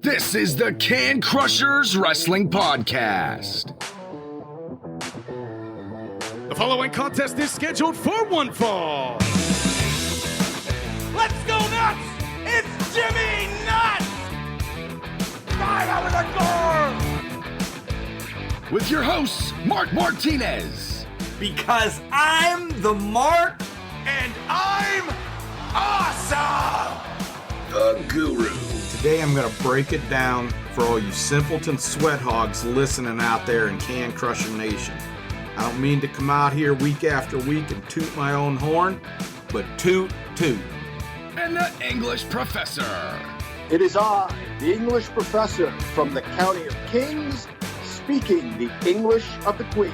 This is the Can Crushers Wrestling Podcast. The following contest is scheduled for one fall. Let's go nuts! It's Jimmy Nuts! Right out of the door! With your hosts, Mark Martinez. Because I'm the Mark and I'm awesome! The Guru. Today I'm going to break it down for all you simpleton sweat hogs listening out there in Can Crusher Nation. I don't mean to come out here week after week and toot my own horn, but toot. And the English Professor. It is I, the English professor from the County of Kings, speaking the English of the Queen.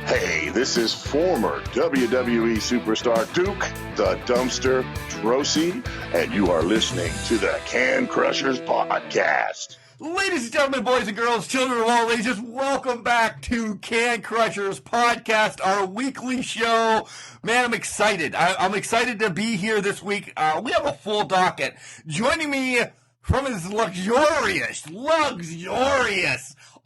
Hey, this is former WWE superstar Duke, the Dumpster Drosy, and you are listening to the Can Crushers Podcast. Ladies and gentlemen, boys and girls, children of all ages, welcome back to Can Crushers Podcast, our weekly show. Man, I'm excited. I'm excited to be here this week. We have a full docket. Joining me from his luxurious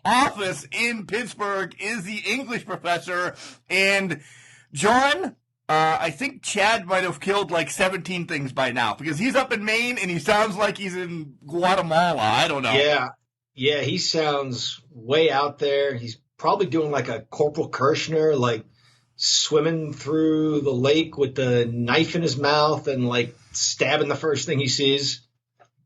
office in Pittsburgh is the English professor. And John, I think Chad might have killed like 17 things by now because he's up in Maine and he sounds like he's in Guatemala. I don't know. Yeah, he sounds way out there. He's probably doing like a Corporal Kirshner, like swimming through the lake with the knife in his mouth and like stabbing the first thing he sees.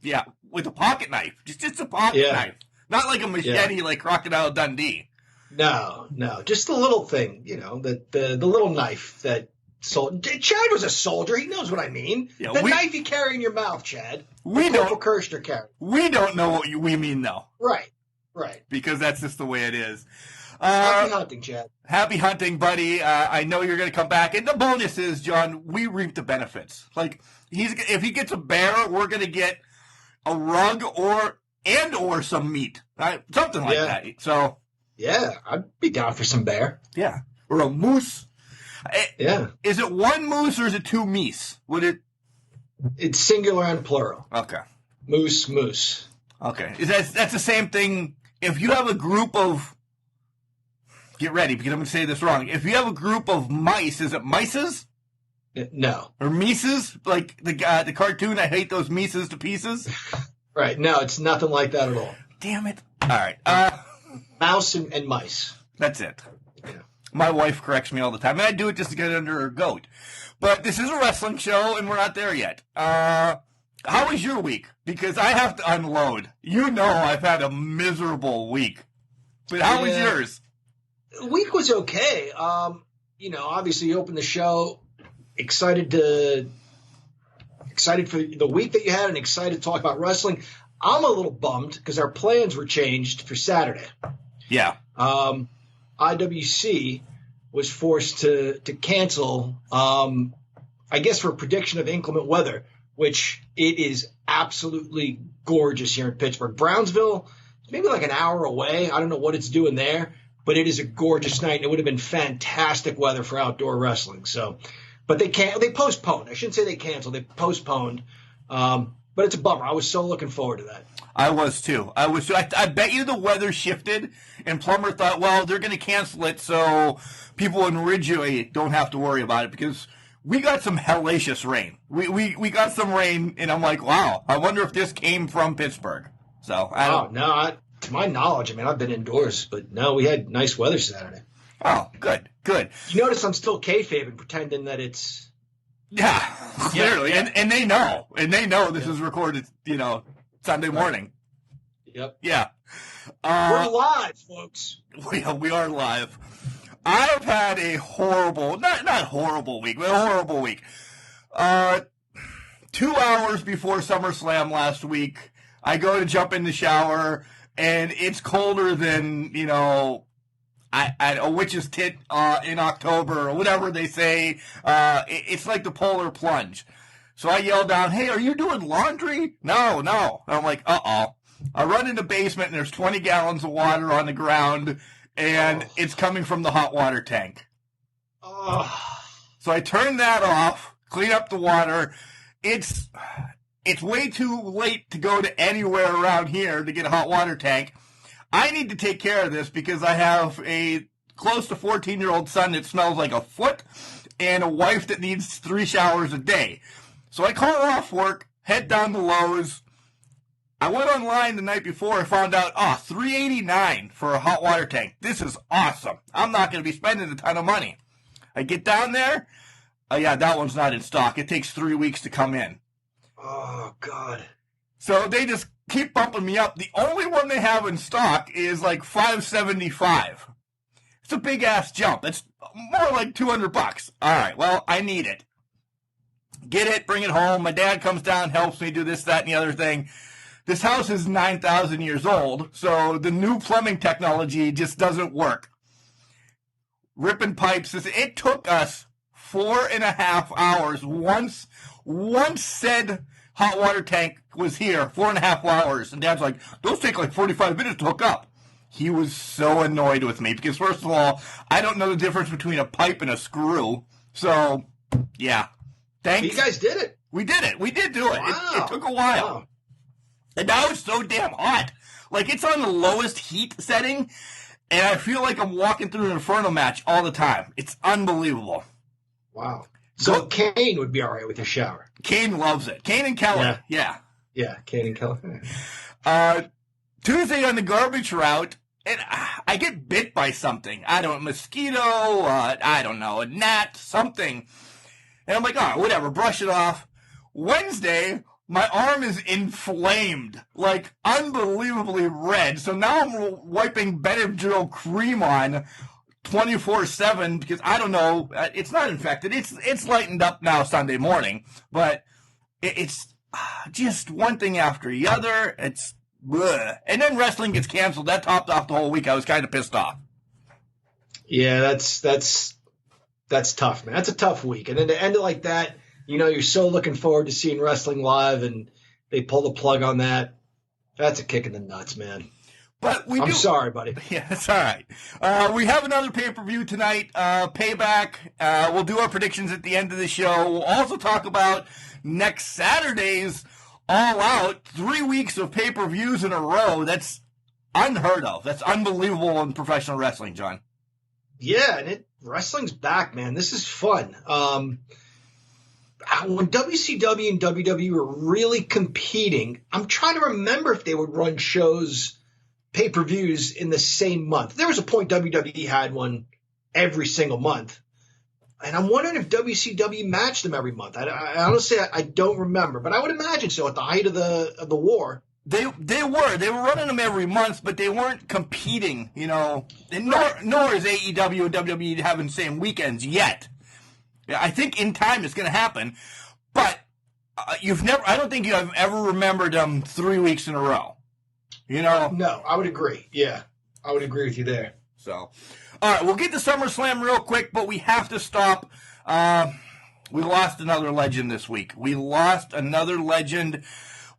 Yeah, with a pocket knife. Just a pocket knife. Not like a machete like Crocodile Dundee. No, just the little thing, the little knife that Chad was a soldier. He knows what I mean. Yeah, knife you carry in your mouth, Chad. Corporal Kirshner carry. We don't know what we mean, though. Right. Because that's just the way it is. Happy hunting, Chad. Happy hunting, buddy. I know you're going to come back. And the bonus is, John, we reap the benefits. Like, if he gets a bear, we're going to get a rug or some meat. Right? Something like that. So, yeah, I'd be down for some bear. Yeah. Or a moose. Yeah. Is it one moose or is it two meese? It's singular and plural. Okay. Moose. Okay. That's the same thing. If you have a group of, get ready because I'm going to say this wrong. If you have a group of mice, is it mices? No. Or mises? Like the cartoon, I hate those mises to pieces? Right. No, it's nothing like that at all. Damn it. All right. Mouse and mice. That's it. Yeah. My wife corrects me all the time, and I do it just to get under her goat. But this is a wrestling show, and we're not there yet. How was your week? Because I have to unload. You know I've had a miserable week. But how was yours? The week was okay. Obviously you opened the show excited for the week that you had and excited to talk about wrestling. I'm a little bummed because our plans were changed for Saturday. Yeah. IWC was forced to cancel, I guess for a prediction of inclement weather, which it is absolutely gorgeous here in Pittsburgh. Brownsville, maybe like an hour away. I don't know what it's doing there, but it is a gorgeous night, and it would have been fantastic weather for outdoor wrestling. So, but they postponed. I shouldn't say they canceled. They postponed. But it's a bummer. I was so looking forward to that. I was too. I bet you the weather shifted, and Plummer thought, well, they're going to cancel it so people in Ridgeway don't have to worry about it because we got some hellacious rain. We got some rain, and I'm like, wow, I wonder if this came from Pittsburgh. So to my knowledge, I've been indoors, but no, we had nice weather Saturday. Oh, good. You notice I'm still kayfabing, pretending that it's... Yeah, clearly. Yeah. And they know. And they know this is recorded, Sunday morning. Yep. Yeah. We're live, folks. We are live. I've had a horrible, not horrible week, but a horrible week. 2 hours before SummerSlam last week, I go to jump in the shower, and it's colder than, a witch's tit in October or whatever they say. It's like the polar plunge. So I yell down, hey, are you doing laundry? No. And I'm like, uh-oh. I run in the basement, and there's 20 gallons of water on the ground, and it's coming from the hot water tank. So I turn that off, clean up the water. It's it's way too late to go to anywhere around here to get a hot water tank. I need to take care of this because I have a close to 14-year-old son that smells like a foot and a wife that needs 3 showers a day. So I call off work, head down to Lowe's. I went online the night before and found out, $389 for a hot water tank. This is awesome. I'm not going to be spending a ton of money. I get down there. Oh, yeah, that one's not in stock. It takes 3 weeks to come in. Oh, God. So they just keep bumping me up. The only one they have in stock is like $575. It's a big-ass jump. That's more like $200. All right, well, I need it. Get it, bring it home. My dad comes down, helps me do this, that, and the other thing. This house is 9,000 years old, so the new plumbing technology just doesn't work. Ripping pipes. It took us 4.5 hours once said hot water tank was here, 4.5 hours. And Dad's like, those take like 45 minutes to hook up. He was so annoyed with me because, first of all, I don't know the difference between a pipe and a screw. So, yeah. Thanks. You guys did it. We did it. We did do it. Wow. It took a while. Wow. And now it's so damn hot. Like, it's on the lowest heat setting, and I feel like I'm walking through an Inferno match all the time. It's unbelievable. Wow. So Kane would be all right with your shower. Kane loves it. Kane and Kelly. Yeah. Yeah, Kane and Kelly. Tuesday on the garbage route, and I get bit by something. I don't know, mosquito, I don't know, a gnat, something. And I'm like, whatever, brush it off. Wednesday, my arm is inflamed, like unbelievably red. So now I'm wiping Benadryl cream on 24/7 because I don't know, it's not infected. It's lightened up now Sunday morning, but it's just one thing after the other. It's bleh. And then wrestling gets canceled. That topped off the whole week. I was kind of pissed off. Yeah, that's tough, man. That's a tough week. And then to end it like that, you're so looking forward to seeing wrestling live, and they pull the plug on that. That's a kick in the nuts, man. But I'm sorry, buddy. Yeah, it's all right. We have another pay-per-view tonight, Payback. We'll do our predictions at the end of the show. We'll also talk about next Saturday's All Out. 3 weeks of pay-per-views in a row. That's unheard of. That's unbelievable in professional wrestling, John. Yeah, and wrestling's back, man. This is fun. When WCW and WWE were really competing, I'm trying to remember if they would run shows, pay-per-views in the same month. There was a point WWE had one every single month. And I'm wondering if WCW matched them every month. I honestly, I don't remember, but I would imagine so at the height of the war. They were running them every month, but they weren't competing, And nor is AEW and WWE having the same weekends yet. I think in time it's going to happen, but I don't think you have ever remembered them 3 weeks in a row. No, I would agree. Yeah, I would agree with you there. So, all right, we'll get to SummerSlam real quick, but we have to stop. We lost another legend this week. We lost another legend.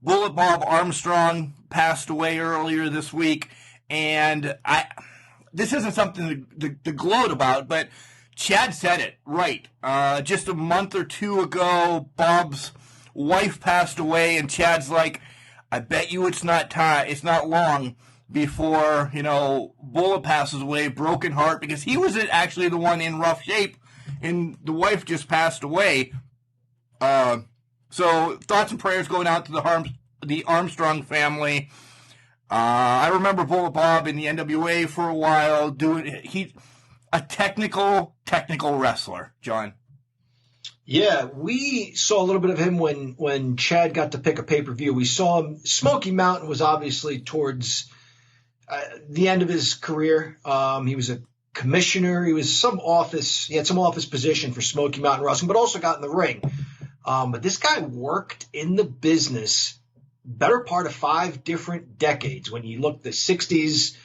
Bullet Bob Armstrong passed away earlier this week, and this isn't something to gloat about, but Chad said it right. Just a month or two ago, Bob's wife passed away, and Chad's like, I bet you it's not long before, Bullet passes away, broken heart, because he was actually the one in rough shape, and the wife just passed away. So thoughts and prayers going out to the Armstrong family. I remember Bullet Bob in the NWA for a while he's a technical wrestler, John. Yeah, we saw a little bit of him when Chad got to pick a pay-per-view. We saw him. Smoky Mountain was obviously towards the end of his career. He was a commissioner. He had some office position for Smoky Mountain Wrestling, but also got in the ring. But this guy worked in the business better part of 5 different decades. When you look the 60s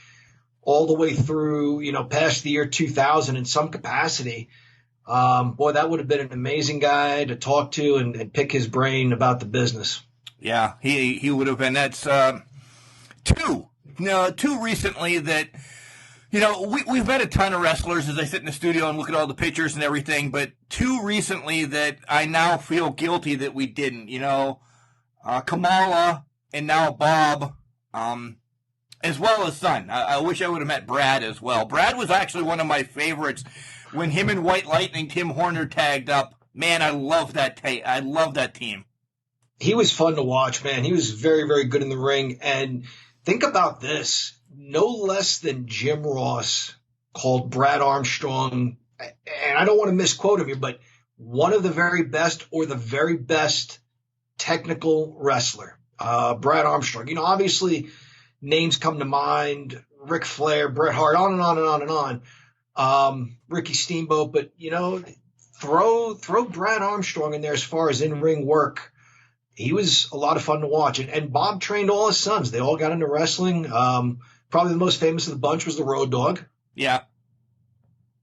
all the way through, past the year 2000 in some capacity. Boy, that would have been an amazing guy to talk to and pick his brain about the business. Yeah, he would have been. That's two recently that, we've met a ton of wrestlers as I sit in the studio and look at all the pictures and everything, but 2 recently that I now feel guilty that we didn't, Kamala, and now Bob, as well as son. I wish I would have met Brad as well. Brad was actually one of my favorites when him and White Lightning, Tim Horner, tagged up. Man, I love that I love that team. He was fun to watch, man. He was very, very good in the ring. And think about this. No less than Jim Ross called Brad Armstrong, and I don't want to misquote him here, but one of the very best or the very best technical wrestler. Brad Armstrong. You know, obviously names come to mind, Ric Flair, Bret Hart, on and on and on and on. Ricky Steamboat, but, you know, throw Brad Armstrong in there as far as in-ring work. He was a lot of fun to watch. And Bob trained all his sons. They all got into wrestling. Probably the most famous of the bunch was the Road Dogg. Yeah,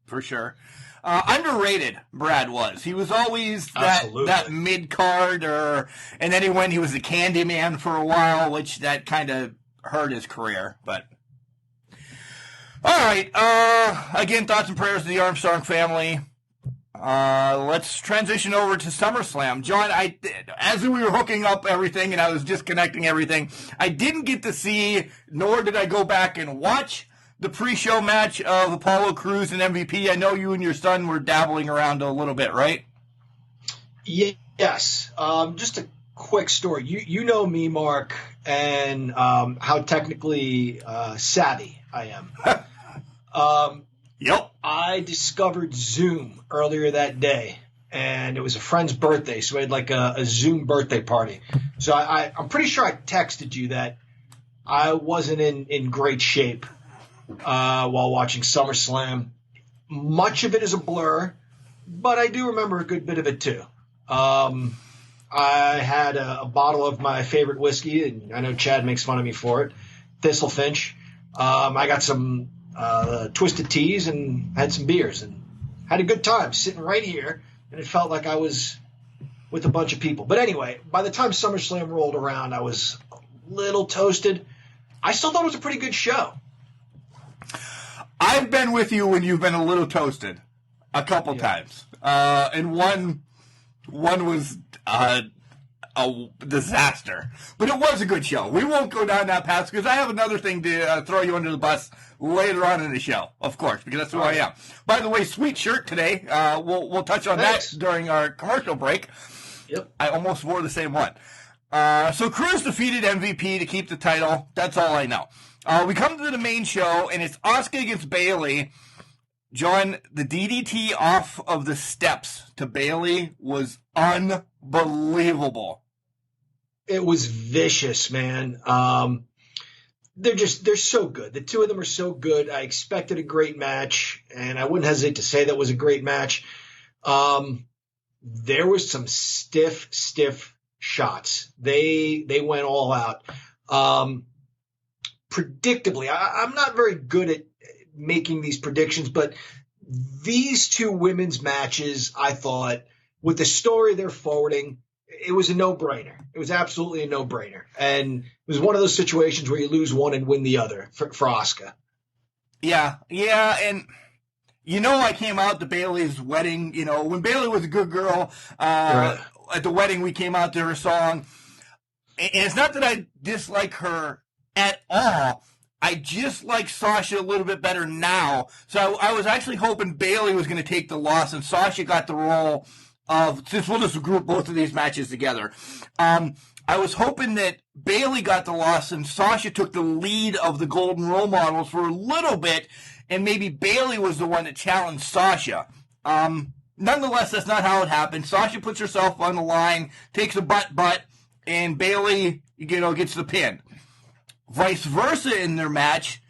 for sure. Underrated, Brad was. He was always that mid-card, and then he was the Candyman for a while, which that kind of hurt his career. But all right, again, thoughts and prayers to the Armstrong family. Let's transition over to SummerSlam. John, as we were hooking up everything and I was disconnecting everything, I didn't get to see, nor did I go back and watch the pre-show match of Apollo Crews and MVP. I know you and your son were dabbling around a little bit, right? Yes. Just a quick story. You know me, Mark, and how technically savvy I am. Yep. I discovered Zoom earlier that day, and it was a friend's birthday, so we had like a Zoom birthday party. So I'm pretty sure I texted you that I wasn't in great shape while watching SummerSlam. Much of it is a blur, but I do remember a good bit of it too. I had a bottle of my favorite whiskey, and I know Chad makes fun of me for it, Thistle Finch. I got some twisted teas and had some beers and had a good time sitting right here, and it felt like I was with a bunch of people. But anyway, by the time SummerSlam rolled around, I was a little toasted. I still thought it was a pretty good show. I've been with you when you've been a little toasted a couple times. And one was a disaster. But it was a good show. We won't go down that path because I have another thing to throw you under the bus later on in the show, of course, because that's who I am. By the way, sweet shirt today. We'll touch on that during our commercial break. Yep. I almost wore the same one. So Crews defeated MVP to keep the title. That's all I know. We come to the main show, and it's Asuka against Bayley. John, the DDT off of the steps to Bayley was unbelievable. It was vicious, man. They're so good. The two of them are so good. I expected a great match, and I wouldn't hesitate to say that was a great match. There was some stiff shots. They went all out. Predictably, I'm not very good at making these predictions, but these two women's matches, I thought, with the story they're forwarding, it was a no-brainer. It was absolutely a no-brainer. And it was one of those situations where you lose one and win the other for Asuka. Yeah, and I came out to Bayley's wedding, when Bayley was a good girl, right. At the wedding we came out to her song. And it's not that I dislike her at all. I just like Sasha a little bit better now. So I was actually hoping Bayley was going to take the loss, and Sasha got the role of, since we'll just group both of these matches together. I was hoping that Bayley got the loss and Sasha took the lead of the Golden Role Models for a little bit, and maybe Bayley was the one that challenged Sasha. Nonetheless, that's not how it happened. Sasha puts herself on the line, takes a butt, and Bayley, gets the pin. Vice versa in their match,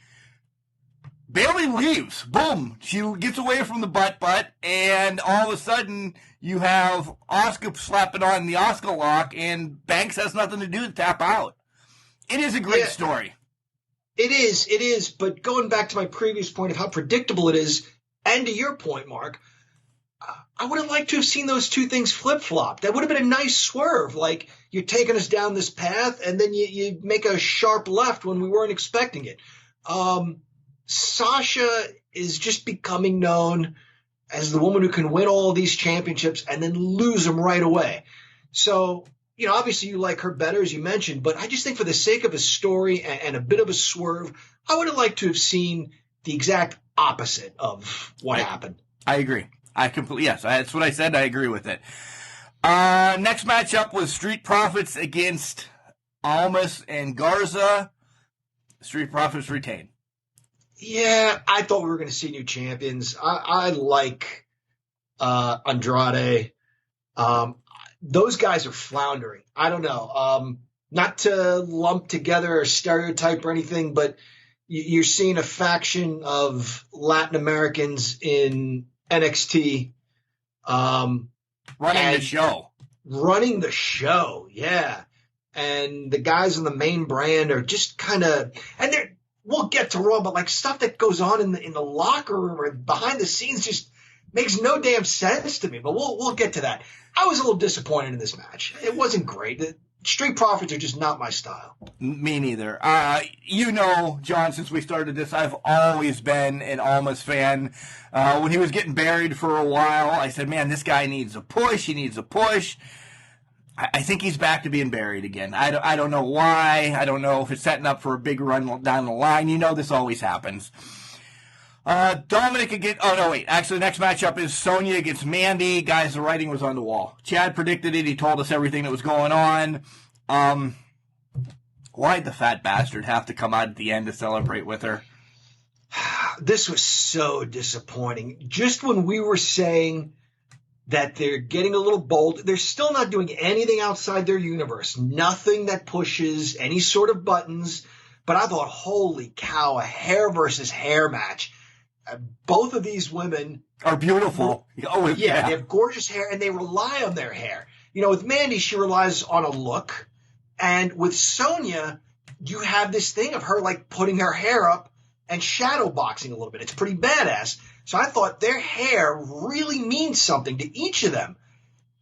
Bayley leaves. Boom. She gets away from the butt, and all of a sudden you have Asuka slapping on the Asuka lock, and Banks has nothing to do to tap out. It is a great story. It is. But going back to my previous point of how predictable it is, and to your point, Mark, I would have liked to have seen those two things flip-flop. That would have been a nice swerve. Like, you're taking us down this path, and then you make a sharp left when we weren't expecting it. Sasha is just becoming known as the woman who can win all these championships and then lose them right away. So obviously you like her better, as you mentioned, but I just think for the sake of a story and a bit of a swerve, I would have liked to have seen the exact opposite of what happened. I agree. Yes, that's what I said. I agree with it. Next matchup was Street Profits against Almas and Garza. Street Profits retain. Yeah, I thought we were going to see new champions. I like Andrade. Those guys are floundering. I don't know. Not to lump together or stereotype or anything, but you're seeing a faction of Latin Americans in NXT. Running the show, yeah. And the guys on the main brand are just kind of, and we'll get to Raw, but like stuff that goes on in the locker room or behind the scenes just makes no damn sense to me. But we'll get to that. I was a little disappointed in this match. It wasn't great. The Street Profits are just not my style. Me neither. John, since we started this, I've always been an Almas fan. When he was getting buried for a while, I said, man, this guy needs a push. He needs a push. I think he's back to being buried again. I don't know why. I don't know if it's setting up for a big run down the line. This always happens. Dominic against... Oh, no, wait. Actually, the next matchup is Sonya against Mandy. Guys, the writing was on the wall. Chad predicted it. He told us everything that was going on. Why'd the fat bastard have to come out at the end to celebrate with her? This was so disappointing. Just when we were saying that they're getting a little bold, they're still not doing anything outside their universe. Nothing that pushes any sort of buttons. But I thought, holy cow, a hair versus hair match. Both of these women are beautiful. Oh, yeah, they have gorgeous hair, and they rely on their hair. With Mandy, she relies on a look. And with Sonya, you have this thing of her, like, putting her hair up and shadow boxing a little bit. It's pretty badass. So I thought their hair really means something to each of them.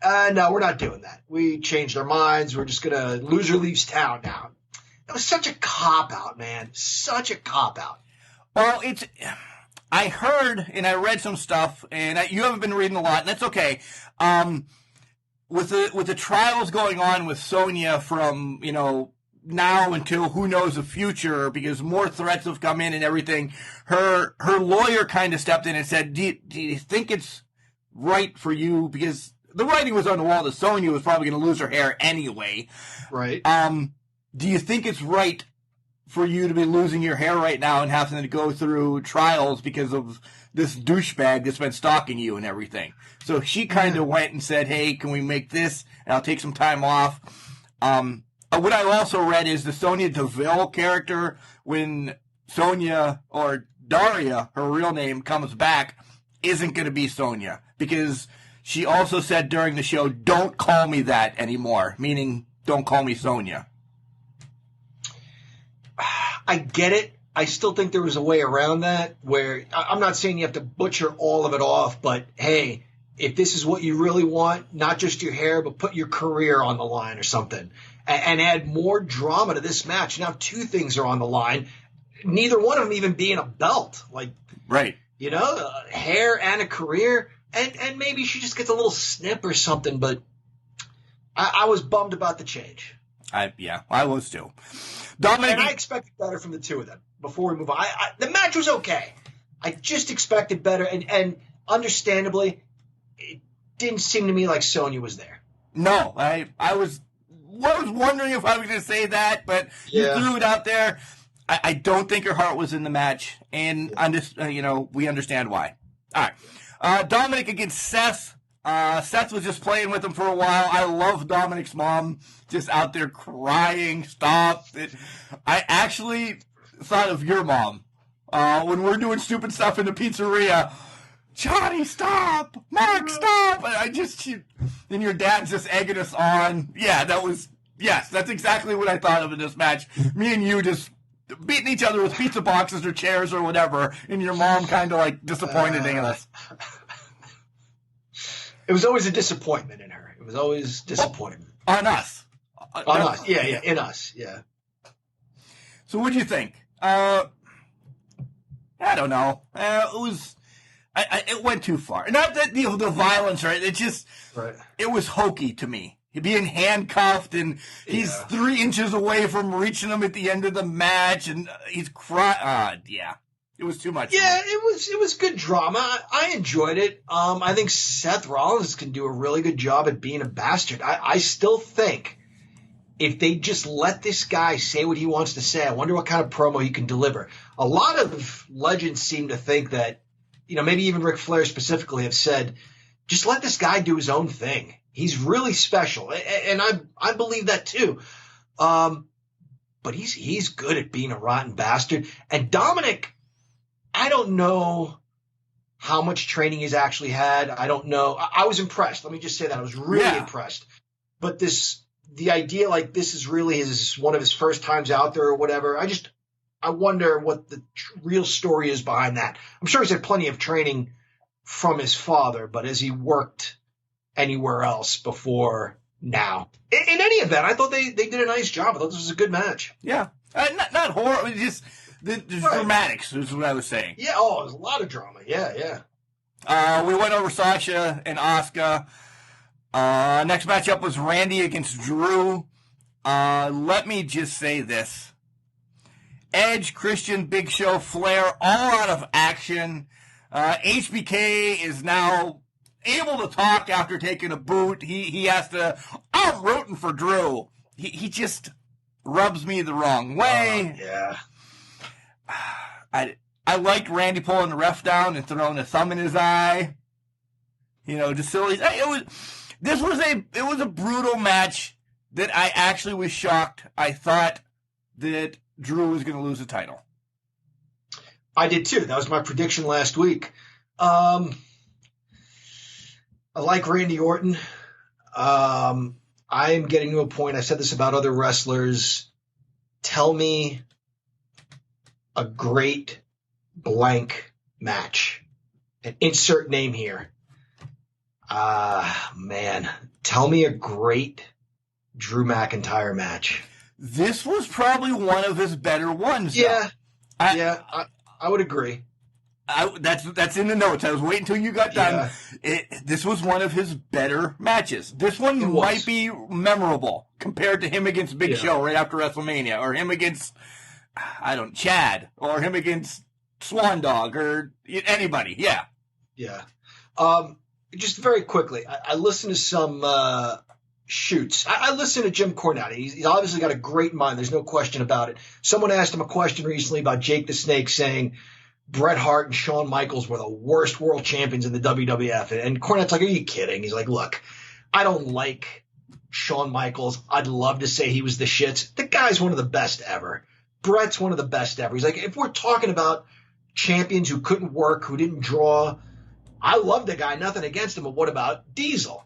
No, we're not doing that. We changed our minds. We're just going to loser leaves town now. It was such a cop-out, man. Such a cop-out. Well, I heard and I read some stuff, and you haven't been reading a lot, and that's okay. With the trials going on with Sonya from, now until who knows the future, because more threats have come in and everything, her lawyer kind of stepped in and said, do you think it's right for you? Because the writing was on the wall that Sonya was probably going to lose her hair anyway. Right. Do you think it's right for you to be losing your hair right now and having to go through trials because of this douchebag that's been stalking you and everything? So she kind of went and said, hey, can we make this? And I'll take some time off. What I also read is the Sonya Deville character, when Sonya or Daria, her real name, comes back, isn't going to be Sonya. Because she also said during the show, don't call me that anymore, meaning don't call me Sonya. I get it. I still think there was a way around that where I'm not saying you have to butcher all of it off, but hey, if this is what you really want, not just your hair, but put your career on the line or something and add more drama to this match. Now, two things are on the line, neither one of them even being a belt. Like, right. Hair and a career. And maybe she just gets a little snip or something, but I was bummed about the change. I was too. Dominic, and I expected better from the two of them before we move on. The match was okay. I just expected better, and understandably, it didn't seem to me like Sonya was there. No, I was wondering if I was going to say that, but you threw it out there. I don't think her heart was in the match, and we understand why. All right, Dominic against Seth. Seth was just playing with him for a while. I love Dominic's mom just out there crying. Stop. I actually thought of your mom when we're doing stupid stuff in the pizzeria. Johnny, stop! Mark, stop! And your dad's just egging us on. Yeah, that's exactly what I thought of in this match. Me and you just beating each other with pizza boxes or chairs or whatever, and your mom kind of like disappointed in us. It was always a disappointment in her. It was always disappointment. On us. On us. Yeah, in us, yeah. So what'd you think? I don't know. It went too far. Not that the violence, right? It just, It was hokey to me. being handcuffed, and he's 3 inches away from reaching him at the end of the match, and he's crying. It was too much. Yeah, it was good drama. I enjoyed it. I think Seth Rollins can do a really good job at being a bastard. I still think if they just let this guy say what he wants to say, I wonder what kind of promo he can deliver. A lot of legends seem to think that, maybe even Ric Flair specifically have said, just let this guy do his own thing. He's really special. And I believe that too. But he's good at being a rotten bastard. And Dominic, I don't know how much training he's actually had. I don't know. I was impressed. Let me just say that. I was really impressed. But the idea like this is really one of his first times out there or whatever, I wonder what the real story is behind that. I'm sure he's had plenty of training from his father, but has he worked anywhere else before now? In any event, I thought they did a nice job. I thought this was a good match. Yeah. Not horrible. Just the dramatics is what I was saying. Yeah. Oh, there's a lot of drama. Yeah. We went over Sasha and Asuka. Next matchup was Randy against Drew. Let me just say this. Edge, Christian, Big Show, Flair, all out of action. HBK is now able to talk after taking a boot. He has to, I'm rooting for Drew. He just rubs me the wrong way. Yeah. I liked Randy pulling the ref down and throwing a thumb in his eye. Just silly. It was a brutal match that I actually was shocked. I thought that Drew was going to lose the title. I did too. That was my prediction last week. I like Randy Orton. I am getting to a point. I said this about other wrestlers. Tell me a great blank match. And insert name here. Man. Tell me a great Drew McIntyre match. This was probably one of his better ones. Yeah. I would agree. That's in the notes. I was waiting until you got done. This was one of his better matches. This one might be memorable compared to him against Big Show right after WrestleMania, or him against, Chad, or him against Swan Dog, or anybody. Yeah. Yeah. Just very quickly, I listened to some shoots. I listened to Jim Cornette. He's obviously got a great mind. There's no question about it. Someone asked him a question recently about Jake the Snake, saying Bret Hart and Shawn Michaels were the worst world champions in the WWF. And Cornette's like, are you kidding? He's like, look, I don't like Shawn Michaels. I'd love to say he was the shits. The guy's one of the best ever. Bret's one of the best ever. He's like, if we're talking about champions who couldn't work, who didn't draw, I love the guy, nothing against him, but what about Diesel?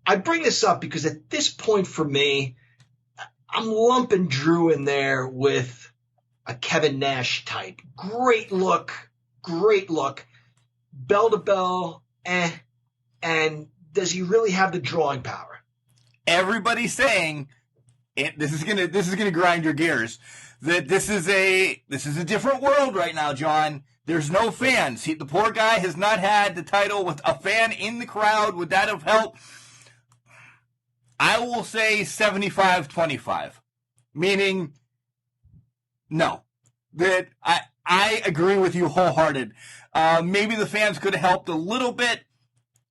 I bring this up because at this point for me, I'm lumping Drew in there with a Kevin Nash type. Great look. Bell to bell, and does he really have the drawing power? Everybody's saying this is gonna grind your gears. That this is a different world right now, John. There's no fans. The poor guy has not had the title with a fan in the crowd. Would that have helped? I will say 75-25, meaning no. That I agree with you wholehearted. Maybe the fans could have helped a little bit.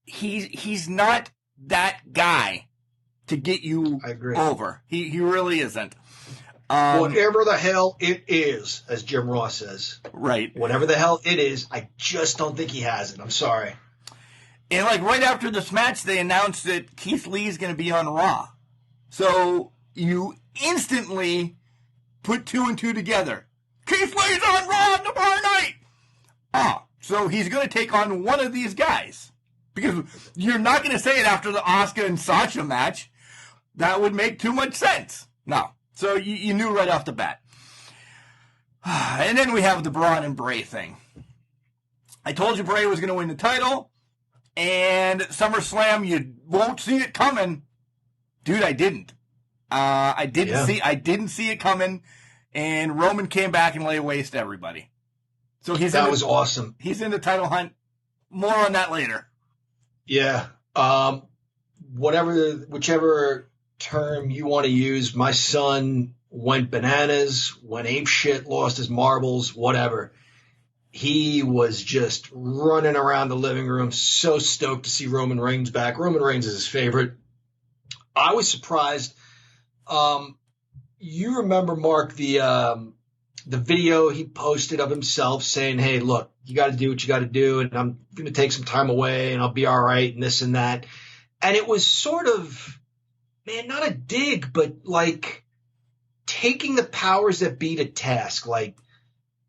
He's not that guy to get you over. He really isn't. Whatever the hell it is, as Jim Ross says. Right. Whatever the hell it is, I just don't think he has it. I'm sorry. And right after this match, they announced that Keith Lee's going to be on Raw. So you instantly put 2 and 2 together. Keith Lee's on Raw tomorrow night. So he's going to take on one of these guys. Because you're not going to say it after the Asuka and Sasha match. That would make too much sense. No. So you knew right off the bat. And then we have the Braun and Bray thing. I told you Bray was going to win the title. And SummerSlam, you won't see it coming. Dude, I didn't. I didn't see it coming. And Roman came back and laid waste to everybody. So that was awesome. He's in the title hunt. More on that later. Yeah. Whichever term you want to use. My son went bananas, went ape shit, lost his marbles, whatever. He was just running around the living room, so stoked to see Roman Reigns back. Roman Reigns is his favorite. I was surprised. You remember, Mark, the video he posted of himself saying, hey, look, you got to do what you got to do, and I'm going to take some time away, and I'll be all right, and this and that. And it was sort of, man, not a dig, but like taking the powers that be to task. Like,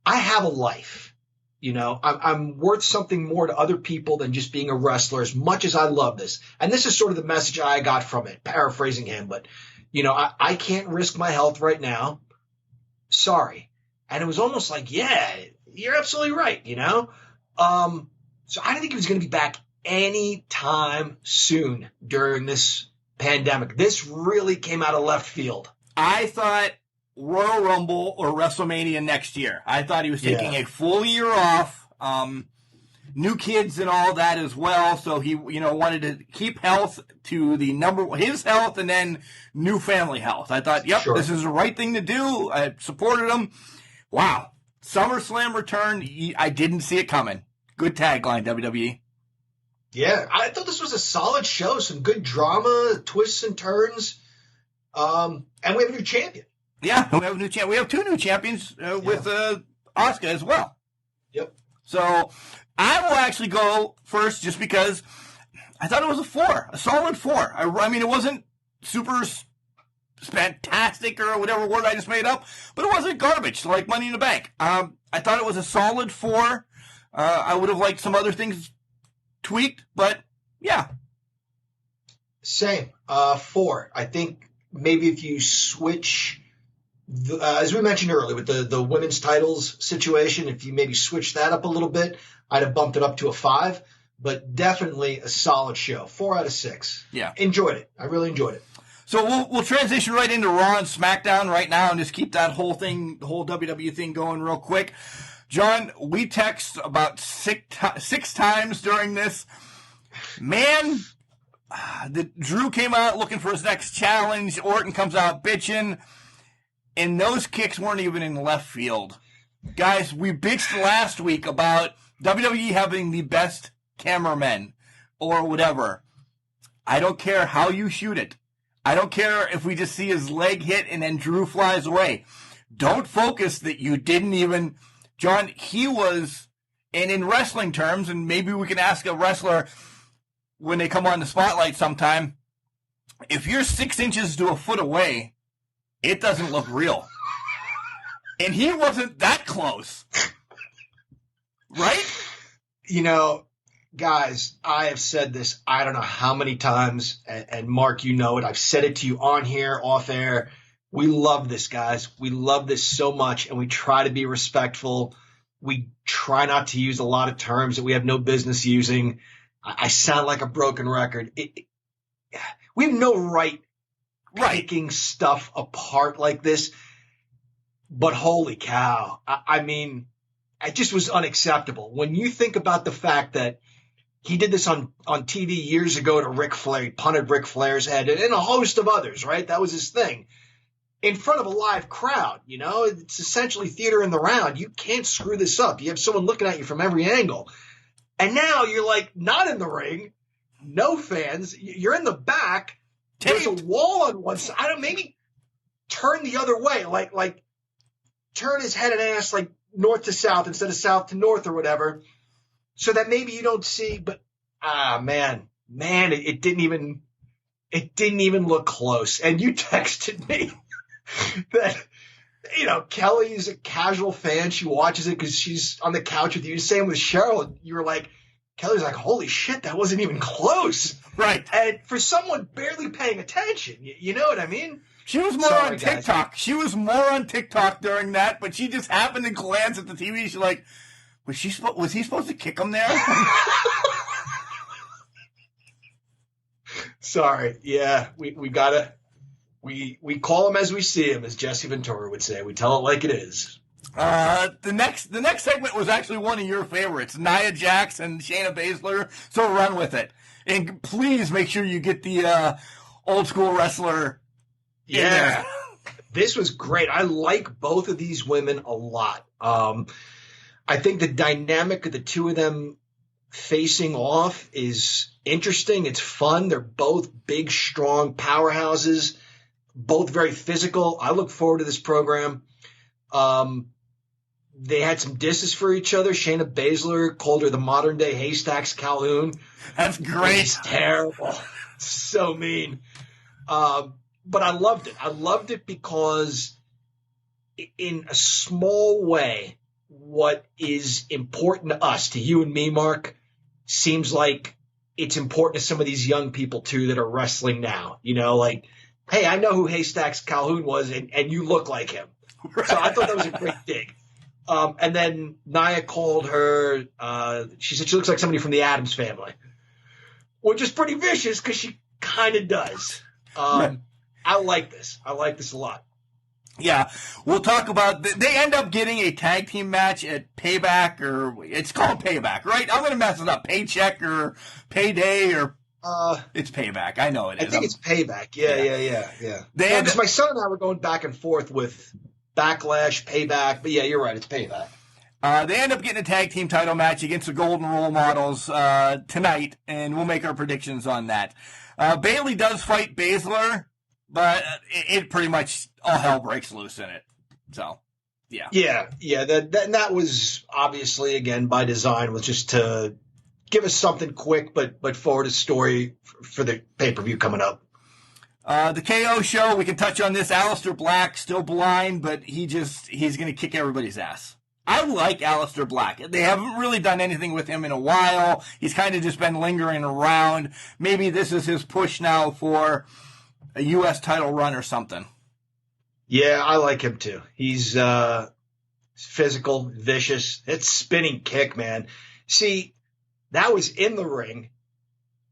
I have a life. You know, I'm worth something more to other people than just being a wrestler, as much as I love this. And this is sort of the message I got from it, paraphrasing him. But, you know, I can't risk my health right now. Sorry. And it was almost like, yeah, you're absolutely right, you know. So I didn't think he was going to be back anytime soon during this pandemic. This really came out of left field. I thought Royal Rumble or WrestleMania next year. I thought he was taking a full year off. New kids and all that as well. So he, you know, wanted to keep health to his health and then new family health. I thought, yep, This is the right thing to do. I supported him. Wow. SummerSlam return. I didn't see it coming. Good tagline, WWE. Yeah, I thought this was a solid show. Some good drama, twists and turns. And we have a new champion. Yeah, we have a new champion. We have two new champions with Asuka as well. Yep. So I will actually go first just because I thought it was a solid 4. I mean, it wasn't super fantastic or whatever word I just made up, but it wasn't garbage like Money in the Bank. I thought it was a solid 4. I would have liked some other things tweaked, but yeah. Same. 4. I think maybe if you switch, as we mentioned earlier with the women's titles situation, if you maybe switch that up a little bit, I'd have bumped it up to a 5. But definitely a solid show. 4 out of 6. Yeah. Enjoyed it. I really enjoyed it. So we'll transition right into Raw and SmackDown right now and just keep that whole WWE thing going real quick. John, we text about six times during this. Man, Drew came out looking for his next challenge. Orton comes out bitching. And those kicks weren't even in left field. Guys, we bitched last week about WWE having the best cameramen or whatever. I don't care how you shoot it. I don't care if we just see his leg hit and then Drew flies away. Don't focus that you didn't even... John, he was, and in wrestling terms, and maybe we can ask a wrestler when they come on the spotlight sometime, if you're 6 inches to a foot away, it doesn't look real. And he wasn't that close. Right? You know, guys, I have said this I don't know how many times, and Mark, you know it. I've said it to you on here, off air. We love this, guys. We love this so much, and we try to be respectful. We try not to use a lot of terms that we have no business using. I sound like a broken record. We have no right picking stuff apart like this. But holy cow. I mean, it just was unacceptable. When you think about the fact that he did this on TV years ago to Ric Flair, he punted Ric Flair's head, and a host of others, right? That was his thing. In front of a live crowd, you know, it's essentially theater in the round. You can't screw this up. You have someone looking at you from every angle. And now you're like not in the ring, no fans. You're in the back. There's a wall on one side. Maybe turn the other way, like turn his head and ass like north to south instead of south to north or whatever, so that maybe you don't see. But man, it didn't even look close. And you texted me that, you know, Kelly's a casual fan. She watches it because she's on the couch with you. Same with Cheryl. You were like, Kelly's like, holy shit, that wasn't even close. Right. And for someone barely paying attention, you know what I mean? She was more on TikTok. Guys. She was more on TikTok during that, but she just happened to glance at the TV. She's like, was he supposed to kick him there? Sorry. Yeah, we gotta... We call him as we see him, as Jesse Ventura would say. We tell it like it is. The next segment was actually one of your favorites, Nia Jax and Shayna Baszler. So run with it, and please make sure you get the old school wrestler. Yeah. This was great. I like both of these women a lot. I think the dynamic of the two of them facing off is interesting. It's fun. They're both big, strong powerhouses, both very physical. I look forward to this program. They had some disses for each other. Shayna Baszler called her the modern day Haystacks Calhoun. That's great. It's terrible. So mean. But I loved it. I loved it because in a small way, what is important to us, to you and me, Mark, seems like it's important to some of these young people too that are wrestling now. You know, like, hey, I know who Haystacks Calhoun was, and you look like him. So I thought that was a great dig. And then Nia called her, she said she looks like somebody from the Addams Family, which is pretty vicious because she kind of does. I like this. I like this a lot. Yeah, we'll talk about. They end up getting a tag team match at Payback, or it's called Payback, right? I'm going to mess it up. Paycheck or Payday or it's Payback. I know it is. I think it's Payback. Yeah. Because my son and I were going back and forth with Backlash, Payback, but yeah, you're right. It's Payback. They end up getting a tag team title match against the Golden Role Models tonight, and we'll make our predictions on that. Bayley does fight Baszler, but it pretty much all hell breaks loose in it. So, yeah. Yeah. That was obviously, again, by design, was just to give us something quick, but forward a story for the pay-per-view coming up. The KO show, we can touch on this. Aleister Black, still blind, but he's going to kick everybody's ass. I like Aleister Black. They haven't really done anything with him in a while. He's kind of just been lingering around. Maybe this is his push now for a U.S. title run or something. Yeah, I like him too. He's physical, vicious. It's spinning kick, man. See, that was in the ring,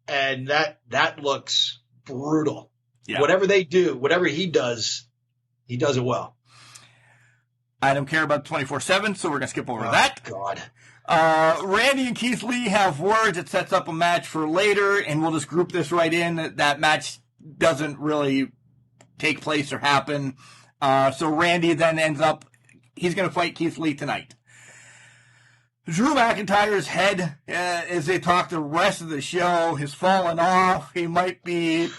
and that looks brutal. Yeah. Whatever they do, whatever he does it well. I don't care about 24/7, so we're going to skip over that. God. Randy and Keith Lee have words. It sets up a match for later, and we'll just group this right in. That match doesn't really take place or happen. So Randy then ends up, he's going to fight Keith Lee tonight. Drew McIntyre's head, as they talk the rest of the show, has fallen off. He might be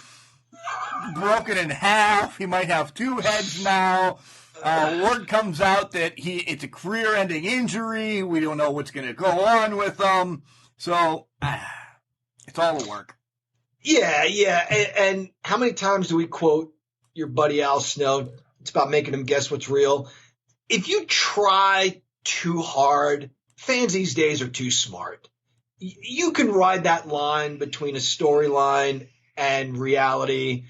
broken in half. He might have two heads now. Word comes out that it's a career-ending injury. We don't know what's going to go on with him. So it's all a work. Yeah. And how many times do we quote your buddy Al Snow? It's about making him guess what's real. If you try too hard, fans these days are too smart. You can ride that line between a storyline and reality,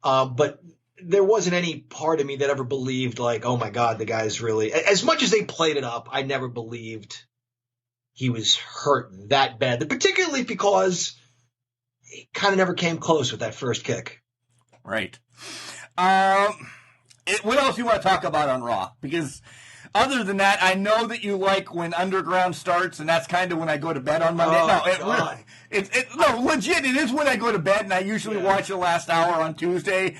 but there wasn't any part of me that ever believed, like, oh my God, the guy's really, as much as they played it up, I never believed he was hurt that bad, particularly because he kind of never came close with that first kick. Right. What else do you want to talk about on Raw? Because other than that, I know that you like when Underground starts, and that's kind of when I go to bed on Monday. Legit, it is when I go to bed, and I usually watch the last hour on Tuesday.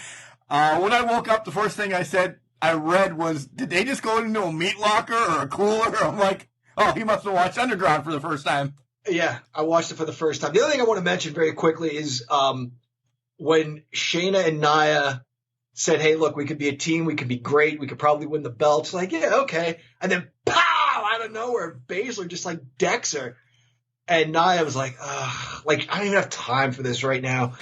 When I woke up, the first thing I read was, did they just go into a meat locker or a cooler? I'm like, oh, he must have watched Underground for the first time. Yeah, I watched it for the first time. The other thing I want to mention very quickly is when Shayna and Nia said, hey, look, we could be a team. We could be great. We could probably win the belts. Like, yeah, okay. And then, pow, out of nowhere, Baszler just, like, decks her. And Nia was like, ugh, like, I don't even have time for this right now.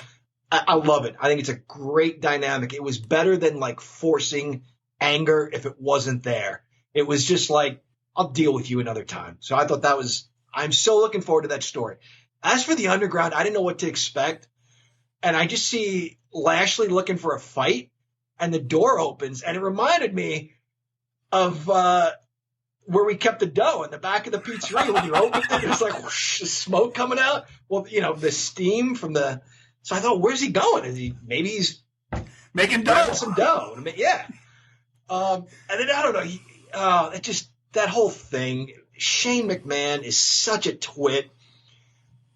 I love it. I think it's a great dynamic. It was better than, like, forcing anger if it wasn't there. It was just like, I'll deal with you another time. So I thought that was – I'm so looking forward to that story. As for the Underground, I didn't know what to expect. And I just see Lashley looking for a fight. And the door opens, and it reminded me of where we kept the dough in the back of the pizzeria when you opened it. It's like whoosh, smoke coming out. Well, you know, the steam from the. So I thought, where's he going? Maybe he's making dough. Some dough. Yeah. And then I don't know. It just that whole thing. Shane McMahon is such a twit.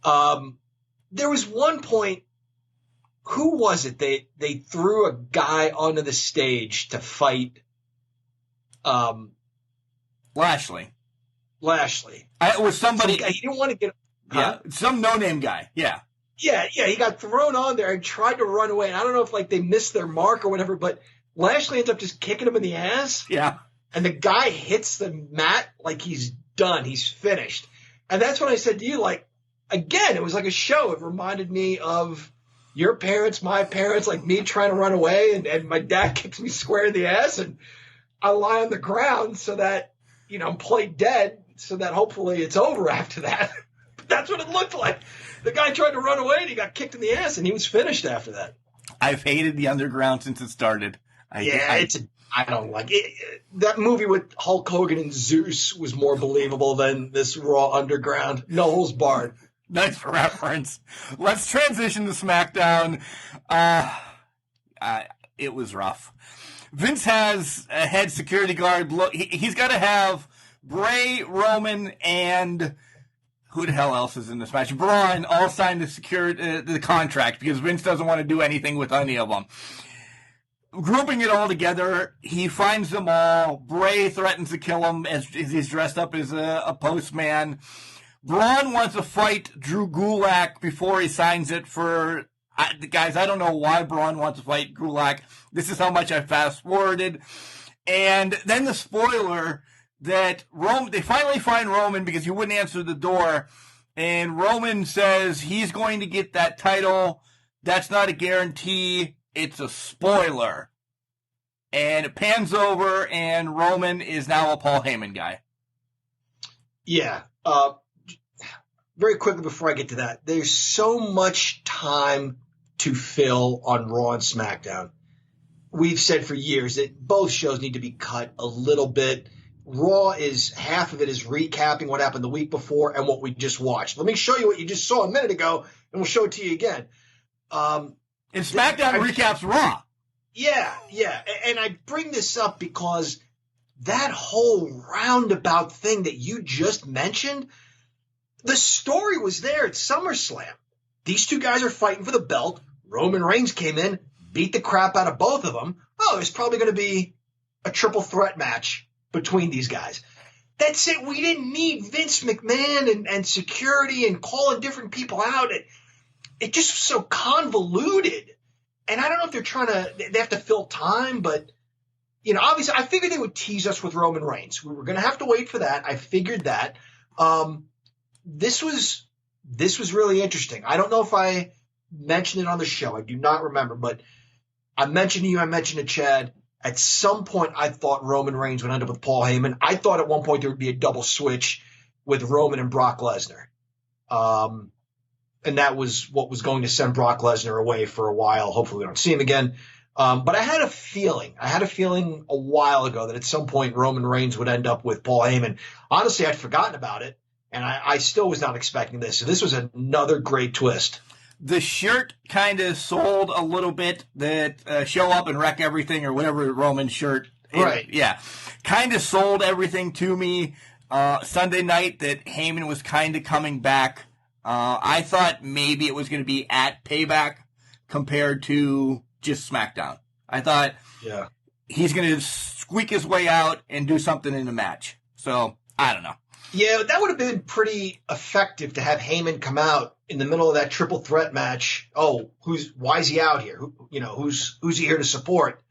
There was one point who was it? They threw a guy onto the stage to fight Lashley. It was somebody. He didn't want to get. Yeah, some no-name guy. Yeah. Yeah. He got thrown on there and tried to run away. And I don't know if they missed their mark or whatever, but Lashley ends up just kicking him in the ass. Yeah. And the guy hits the mat like he's done. He's finished. And that's when I said to you, again, it was like a show. It reminded me of your parents, my parents, like me trying to run away, and my dad kicks me square in the ass, and I lie on the ground so that, I'm played dead, so that hopefully it's over after that. But that's what it looked like. The guy tried to run away, and he got kicked in the ass, and he was finished after that. I've hated the Underground since it started. I don't like it. That movie with Hulk Hogan and Zeus was more believable than this Raw Underground. No holds barred. Nice reference. Let's transition to SmackDown. It was rough. Vince has a head security guard. Look, he's got to have Bray, Roman, and who the hell else is in this match? Braun all signed the contract because Vince doesn't want to do anything with any of them. Grouping it all together, he finds them all. Bray threatens to kill him as he's dressed up as a postman. Braun wants to fight Drew Gulak before he signs it for... guys, I don't know why Braun wants to fight Gulak. This is how much I fast-forwarded. And then the spoiler that they finally find Roman because he wouldn't answer the door. And Roman says he's going to get that title. That's not a guarantee. It's a spoiler. And it pans over, and Roman is now a Paul Heyman guy. Yeah. Very quickly before I get to that, there's so much time to fill on Raw and SmackDown. We've said for years that both shows need to be cut a little bit. Raw is half of it is recapping what happened the week before and what we just watched. Let me show you what you just saw a minute ago, and we'll show it to you again. And SmackDown recaps Raw. Yeah. And I bring this up because that whole roundabout thing that you just mentioned, the story was there at SummerSlam. These two guys are fighting for the belt. Roman Reigns came in, beat the crap out of both of them. Oh, there's probably going to be a triple threat match between these guys. That's it. We didn't need Vince McMahon and security and calling different people out. It just was so convoluted. And I don't know if they have to fill time, but, obviously I figured they would tease us with Roman Reigns. We were going to have to wait for that. I figured that. This was really interesting. I don't know if I mentioned it on the show. I do not remember, but I mentioned to you, I mentioned to Chad, at some point I thought Roman Reigns would end up with Paul Heyman. I thought at one point there would be a double switch with Roman and Brock Lesnar. And that was what was going to send Brock Lesnar away for a while. Hopefully we don't see him again. But I had a feeling a while ago that at some point Roman Reigns would end up with Paul Heyman. Honestly, I'd forgotten about it, and I still was not expecting this. So this was another great twist. The shirt kind of sold a little bit that show up and wreck everything or whatever Roman shirt. Right. Yeah. Kind of sold everything to me Sunday night that Heyman was kind of coming back. I thought maybe it was going to be at Payback compared to just SmackDown. I thought he's going to squeak his way out and do something in the match. So, I don't know. Yeah, that would have been pretty effective to have Heyman come out in the middle of that triple threat match. Oh, why is he out here? Who's he here to support?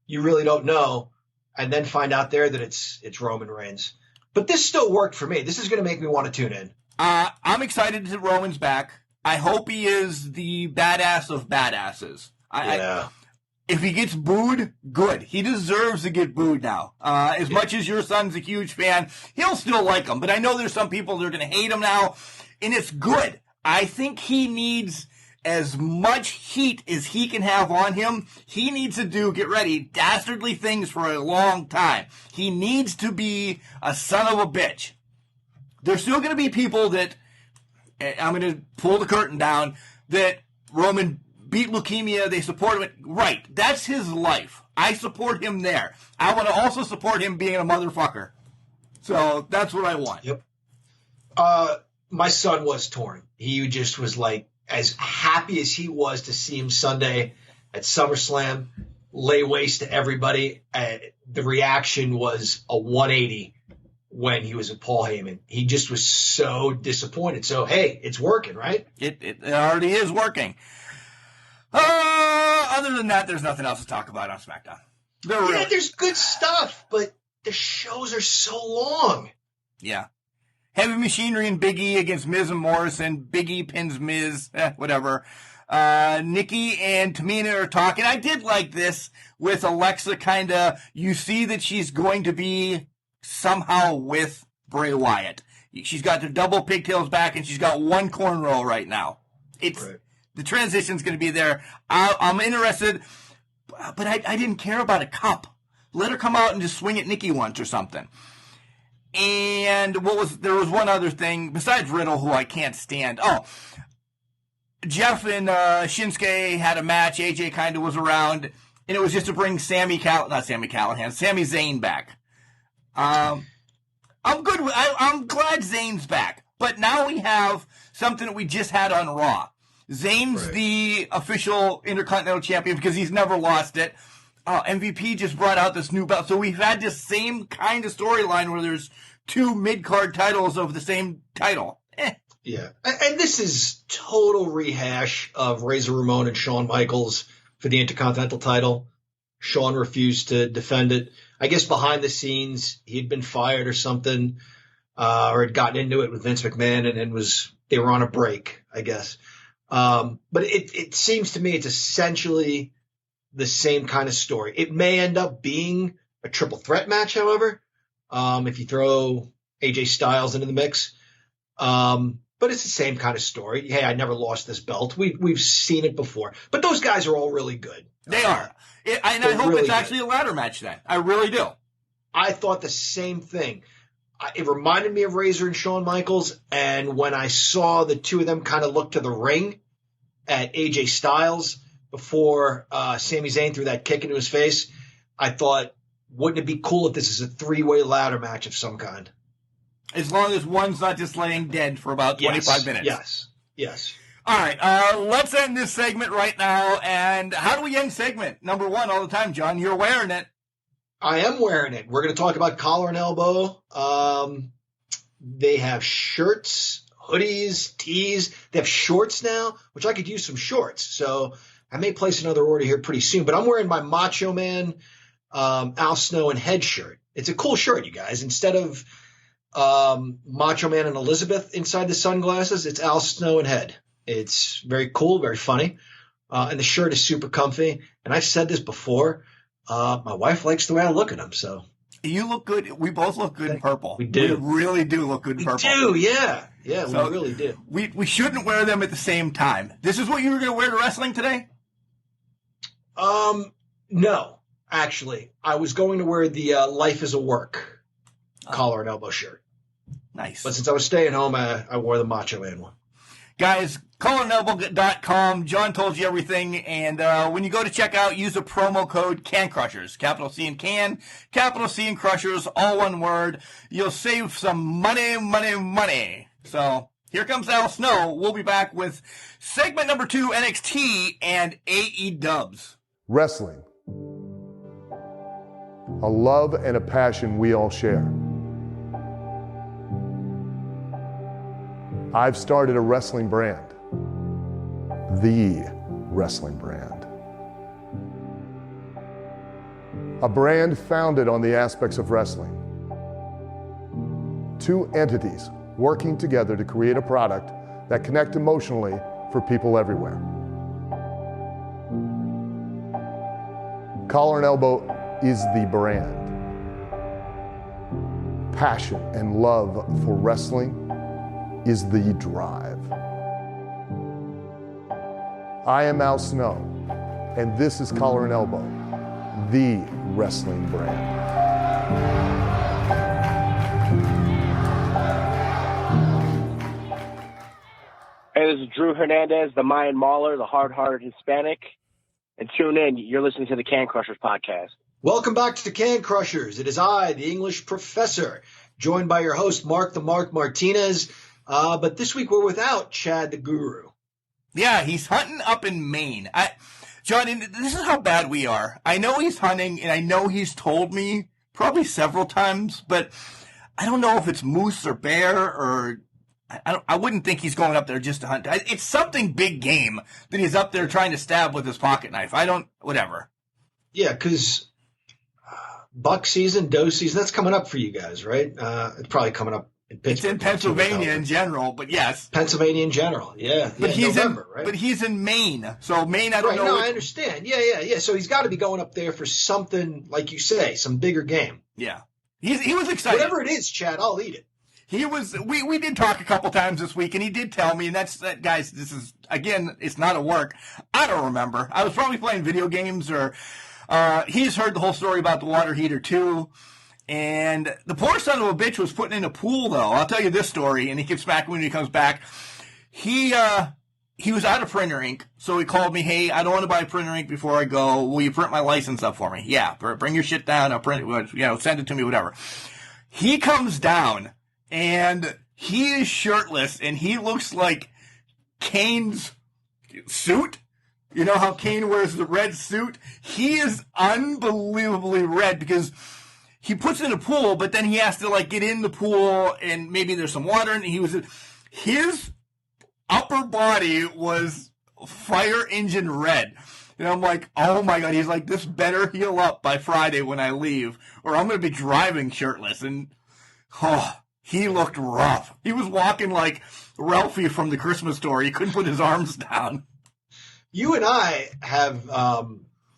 You really don't know. And then find out there that it's Roman Reigns. But this still worked for me. This is going to make me want to tune in. I'm excited that Roman's back. I hope he is the badass of badasses. If he gets booed, good. He deserves to get booed now. As much as your son's a huge fan, he'll still like him. But I know there's some people that are going to hate him now, and it's good. I think he needs as much heat as he can have on him. He needs to get ready, dastardly things for a long time. He needs to be a son of a bitch. There's still going to be people that, I'm going to pull the curtain down, that Roman beat leukemia, they support him. Right, that's his life. I support him there. I want to also support him being a motherfucker. So that's what I want. Yep. My son was torn. He just was like, as happy as he was to see him Sunday at SummerSlam lay waste to everybody, the reaction was a 180 when he was at Paul Heyman. He just was so disappointed. So, hey, it's working, right? It already is working. Other than that, there's nothing else to talk about on SmackDown. There's good stuff, but the shows are so long. Yeah. Heavy Machinery and Big E against Miz and Morrison. Big E pins Miz. Whatever. Nikki and Tamina are talking. I did like this with Alexa kind of. You see that she's going to be somehow with Bray Wyatt. She's got the double pigtails back and she's got one cornrow right now. The transition's going to be there. I'm interested, but I didn't care about a cup. Let her come out and just swing at Nikki once or something. And there was one other thing besides Riddle, who I can't stand. Oh, Jeff and Shinsuke had a match. AJ kind of was around, and it was just to bring Sami Zayn back. I'm good. I'm glad Zayn's back, but now we have something that we just had on Raw. Zayn's the official Intercontinental Champion because he's never lost it. MVP just brought out this new belt. So we've had this same kind of storyline where there's two mid-card titles of the same title. Yeah. And this is total rehash of Razor Ramon and Shawn Michaels for the Intercontinental title. Shawn refused to defend it. I guess behind the scenes, he'd been fired or something, or had gotten into it with Vince McMahon and they were on a break, I guess. But it seems to me it's essentially the same kind of story. It may end up being a triple threat match, however, if you throw AJ Styles into the mix. But it's the same kind of story. Hey, I never lost this belt. We've seen it before. But those guys are all really good. They are. I hope really it's actually a ladder match then. I really do. I thought the same thing. It reminded me of Razor and Shawn Michaels, and when I saw the two of them kind of look to the ring at AJ Styles before Sami Zayn threw that kick into his face, I thought, wouldn't it be cool if this is a three-way ladder match of some kind? As long as one's not just laying dead for about 25 minutes. Yes. All right, let's end this segment right now. And how do we end segment number one all the time, John? You're wearing it. I am wearing it. We're going to talk about Collar and Elbow. They have shirts, hoodies, tees. They have shorts now, which I could use some shorts. So I may place another order here pretty soon. But I'm wearing my Macho Man, Al Snow and Head shirt. It's a cool shirt, you guys. Instead of Macho Man and Elizabeth inside the sunglasses, it's Al Snow and Head. It's very cool, very funny. And the shirt is super comfy. And I've said this before. My wife likes the way I look at them, so. You look good. We both look good in purple. We do. We really do look good in purple. We do, yeah. Yeah, so we really do. We shouldn't wear them at the same time. This is what you were going to wear to wrestling today? No, actually. I was going to wear the Life is a Work collar and elbow shirt. Nice. But since I was staying home, I wore the Macho Man one. Guys, collarandelbow.com. John told you everything. And when you go to check out, use the promo code CANCRUSHERS. Capital C in can, capital C in Crushers, all one word. You'll save some money. So here comes Al Snow. We'll be back with segment number 2, NXT and AEW. Wrestling. A love and a passion we all share. I've started a wrestling brand, the wrestling brand. A brand founded on the aspects of wrestling. Two entities working together to create a product that connect emotionally for people everywhere. Collar and Elbow is the brand. Passion and love for wrestling is the drive. I am Al Snow, and this is Collar and Elbow, the wrestling brand. Hey, this is Drew Hernandez, the Mayan Mauler, the hard-hearted Hispanic. And tune in. You're listening to the Can Crushers podcast. Welcome back to the Can Crushers. It is I, the English professor, joined by your host, Mark the Mark Martinez. But this week we're without Chad the Guru. Yeah, he's hunting up in Maine. John, and this is how bad we are. I know he's hunting, and I know he's told me probably several times, but I don't know if it's moose or bear or I wouldn't think he's going up there just to hunt. It's something big game that he's up there trying to stab with his pocket knife. Whatever. Yeah, because buck season, doe season, that's coming up for you guys, right? It's probably coming up in Pittsburgh. It's in Pennsylvania in general, but yes. Pennsylvania in general, yeah. But he's November, right? But he's in Maine. So Maine, I don't know. No, I understand. Yeah. So he's got to be going up there for something, like you say, some bigger game. Yeah. He was excited. Whatever it is, Chad, I'll eat it. He was. We did talk a couple times this week, and he did tell me, and that guys. This is again. It's not a work. I don't remember. I was probably playing video games, or he's heard the whole story about the water heater too. And the poor son of a bitch was putting in a pool, though. I'll tell you this story, and he gets back when he comes back. He was out of printer ink, so he called me. Hey, I don't want to buy printer ink before I go. Will you print my license up for me? Yeah, bring your shit down. I'll print it. Send it to me, whatever. He comes down. And he is shirtless, and he looks like Kane's suit. You know how Kane wears the red suit? He is unbelievably red because he puts in a pool, but then he has to, get in the pool, and maybe there's some water, and his upper body was fire engine red. And I'm like, oh, my God. He's like, this better heal up by Friday when I leave, or I'm going to be driving shirtless. And, he looked rough. He was walking like Ralphie from the Christmas Story. He couldn't put his arms down. You and I have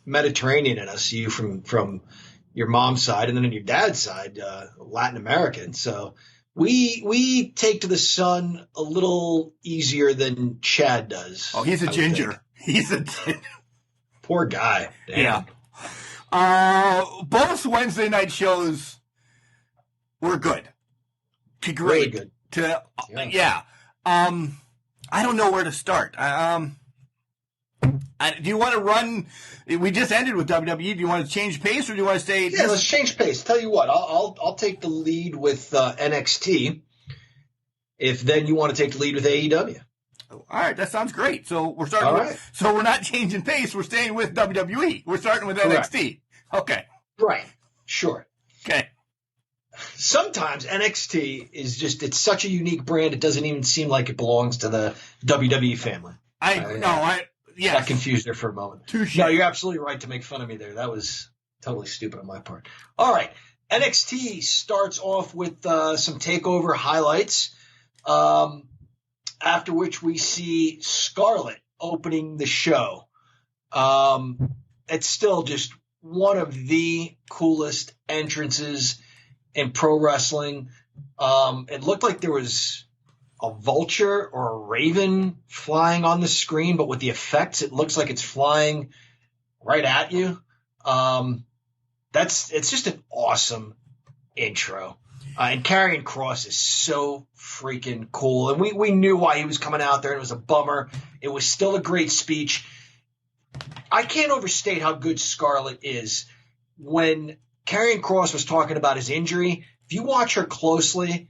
Mediterranean in us. You from your mom's side, and then on your dad's side, Latin American. So we take to the sun a little easier than Chad does. Oh, he's a ginger. He's a ginger. Poor guy. Damn. Yeah. Both Wednesday night shows were good. Great. Really good. Yeah. I don't know where to start. Do you want to run? We just ended with WWE. Do you want to change pace, or do you want to stay? Yeah, let's change pace. Tell you what, I'll take the lead with NXT. If then you want to take the lead with AEW. All right, that sounds great. So we're starting. Right. So we're not changing pace. We're staying with WWE. We're starting with Correct. NXT. Okay. Right. Sure. Okay. Sometimes NXT is it's such a unique brand, it doesn't even seem like it belongs to the WWE family. Yeah. Got confused there for a moment. Touché. No, you're absolutely right to make fun of me there. That was totally stupid on my part. All right. NXT starts off with some takeover highlights, after which we see Scarlett opening the show. It's still just one of the coolest entrances in pro wrestling. It looked like there was a vulture or a raven flying on the screen, but with the effects, it looks like it's flying right at you. It's just an awesome intro. And Karrion Kross is so freaking cool. And we knew why he was coming out there, and it was a bummer. It was still a great speech. I can't overstate how good Scarlett is. When Karrion Kross was talking about his injury, if you watch her closely,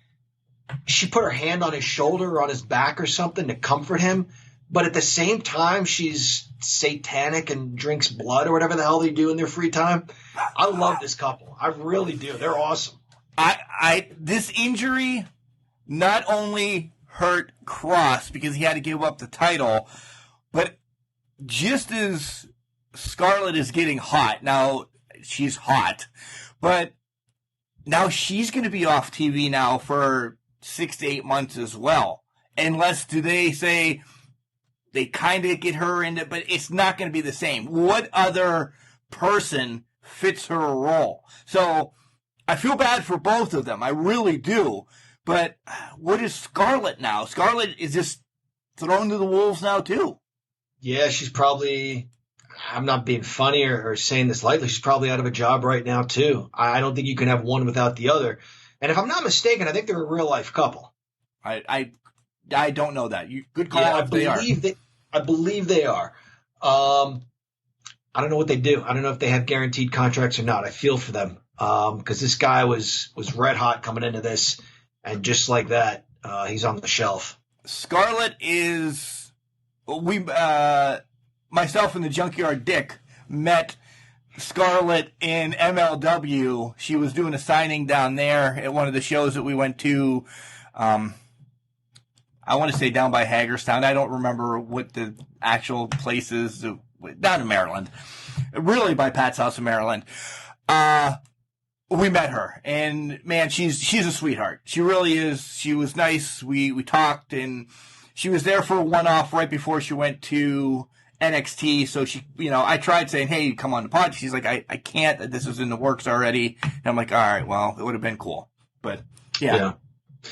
she put her hand on his shoulder or on his back or something to comfort him. But at the same time, she's satanic and drinks blood or whatever the hell they do in their free time. I love this couple. I really do. They're awesome. This injury not only hurt Kross because he had to give up the title, but just as Scarlett is getting hot, now she's hot, but now she's going to be off TV now for 6 to 8 months as well. Unless, do they say they kind of get her in it, but it's not going to be the same. What other person fits her role? So I feel bad for both of them. I really do. But what is Scarlett now? Scarlett is just thrown to the wolves now too. Yeah, she's probably, I'm not being funny or saying this lightly, she's probably out of a job right now too. I don't think you can have one without the other. And if I'm not mistaken, I think they're a real life couple. I don't know that. Good call. Yeah, I believe they are. I don't know what they do. I don't know if they have guaranteed contracts or not. I feel for them because this guy was red hot coming into this, and just like that, he's on the shelf. Scarlett is myself and the Junkyard Dick met Scarlett in MLW. She was doing a signing down there at one of the shows that we went to. I want to say down by Hagerstown. I don't remember what the actual place is. Down in Maryland. Really by Pat's house in Maryland. We met her, and man, she's a sweetheart. She really is. She was nice. We talked, and she was there for a one-off right before she went to NXT. So she, I tried saying, "Hey, come on the pod." She's like, "I can't. This is in the works already." And I'm like, "All right, well, it would have been cool." But yeah.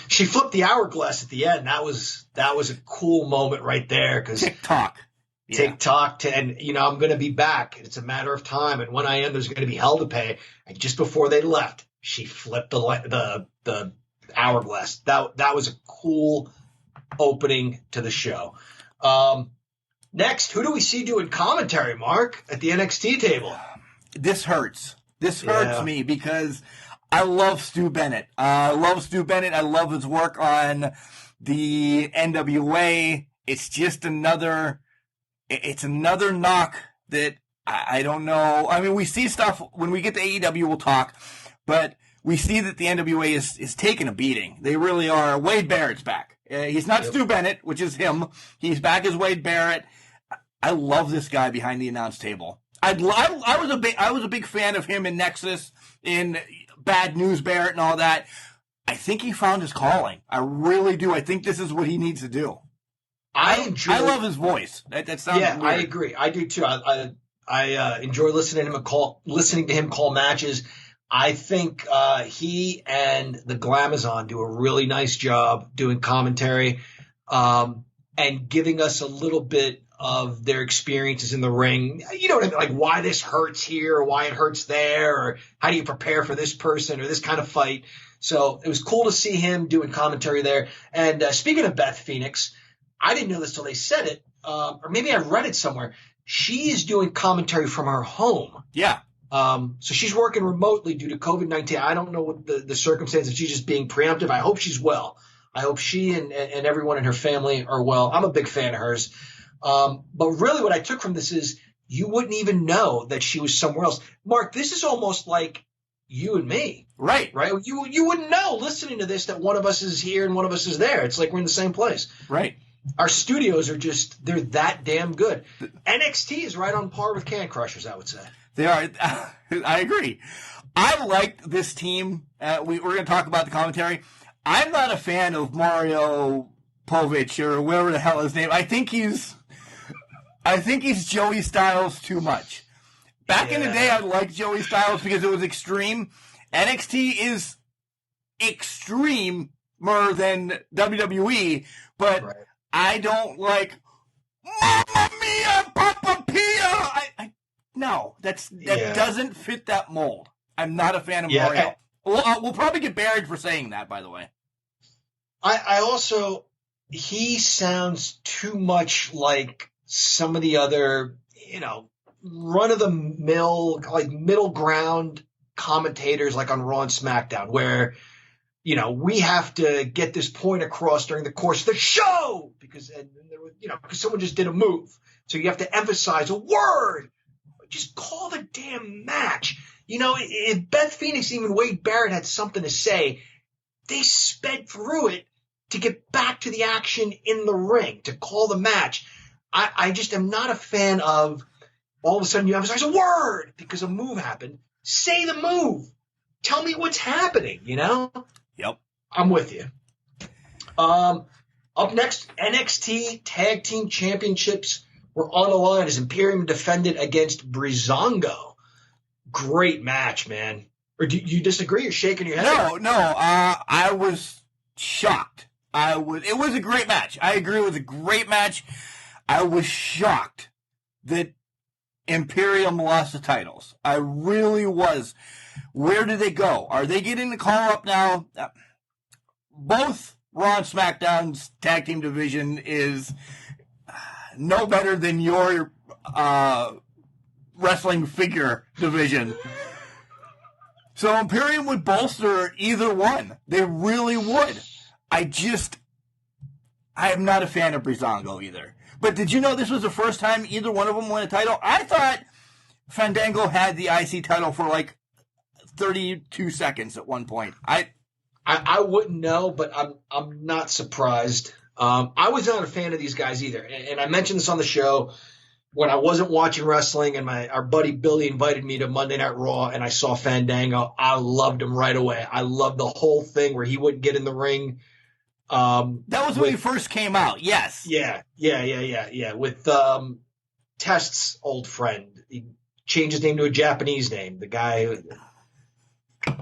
She flipped the hourglass at the end. That was a cool moment right there. Because TikTok. TikTok, and I'm going to be back. It's a matter of time, and when I am, there's going to be hell to pay. And just before they left, she flipped the hourglass. That was a cool opening to the show. Next, who do we see doing commentary, Mark, at the NXT table? This hurts. This hurts me because I love Stu Bennett. I love his work on the NWA. It's just another knock that I don't know. I mean, we see stuff when we get to AEW, we'll talk, but we see that the NWA is taking a beating. They really are. Wade Barrett's back. He's not Stu Bennett, which is him. He's back as Wade Barrett. I love this guy behind the announce table. I was a big fan of him in Nexus, in Bad News Barrett and all that. I think he found his calling. I really do. I think this is what he needs to do. I love his voice. That sounds weird. I agree. I do too. I enjoy listening to him call matches. I think he and the Glamazon do a really nice job doing commentary and giving us a little bit of their experiences in the ring. You know what I mean? Like why this hurts here or why it hurts there, or how do you prepare for this person or this kind of fight. So it was cool to see him doing commentary there. And speaking of Beth Phoenix, I didn't know this till they said it, or maybe I read it somewhere. She is doing commentary from her home. Yeah. So she's working remotely due to COVID-19. I don't know what the circumstances. She's just being preemptive. I hope she's well. I hope she and everyone in her family are well. I'm a big fan of hers. But really what I took from this is you wouldn't even know that she was somewhere else. Mark, this is almost like you and me. Right. You wouldn't know listening to this that one of us is here and one of us is there. It's like we're in the same place. Right. Our studios are they're that damn good. NXT is right on par with Can Crushers, I would say. They are. I agree. I liked this team. We're going to talk about the commentary. I'm not a fan of Mario Povich or whatever the hell his name. I think he's Joey Styles too much. Back in the day, I liked Joey Styles because it was extreme. NXT is extremer than WWE, but right. I don't like Mamma Mia, Papa Pia. No, that doesn't fit that mold. I'm not a fan of Mario. We'll probably get buried for saying that, by the way. I also, he sounds too much like some of the other, run-of-the-mill, like middle ground commentators like on Raw and SmackDown, where, we have to get this point across during the course of the show because someone just did a move. So you have to emphasize a word. Just call the damn match. If Beth Phoenix, even Wade Barrett had something to say, they sped through it to get back to the action in the ring, to call the match. I just am not a fan of all of a sudden you emphasize a word because a move happened. Say the move. Tell me what's happening, Yep. I'm with you. Up next, NXT Tag Team Championships were on the line as Imperium defended against Breezango. Great match, man. Or do you disagree? You're shaking your head. No. I was shocked. It was a great match. I agree. It was a great match. I was shocked that Imperium lost the titles. I really was. Where do they go? Are they getting the call up now? Both Raw and SmackDown's tag team division is no better than your wrestling figure division. So Imperium would bolster either one. They really would. I am not a fan of Breezango either. But did you know this was the first time either one of them won a title? I thought Fandango had the IC title for like 32 seconds at one point. I wouldn't know, but I'm not surprised. I was not a fan of these guys either, and I mentioned this on the show when I wasn't watching wrestling, and our buddy Billy invited me to Monday Night Raw, and I saw Fandango. I loved him right away. I loved the whole thing where he wouldn't get in the ring. That was when he first came out. Yes. Yeah. With Test's old friend, he changed his name to a Japanese name. The guy.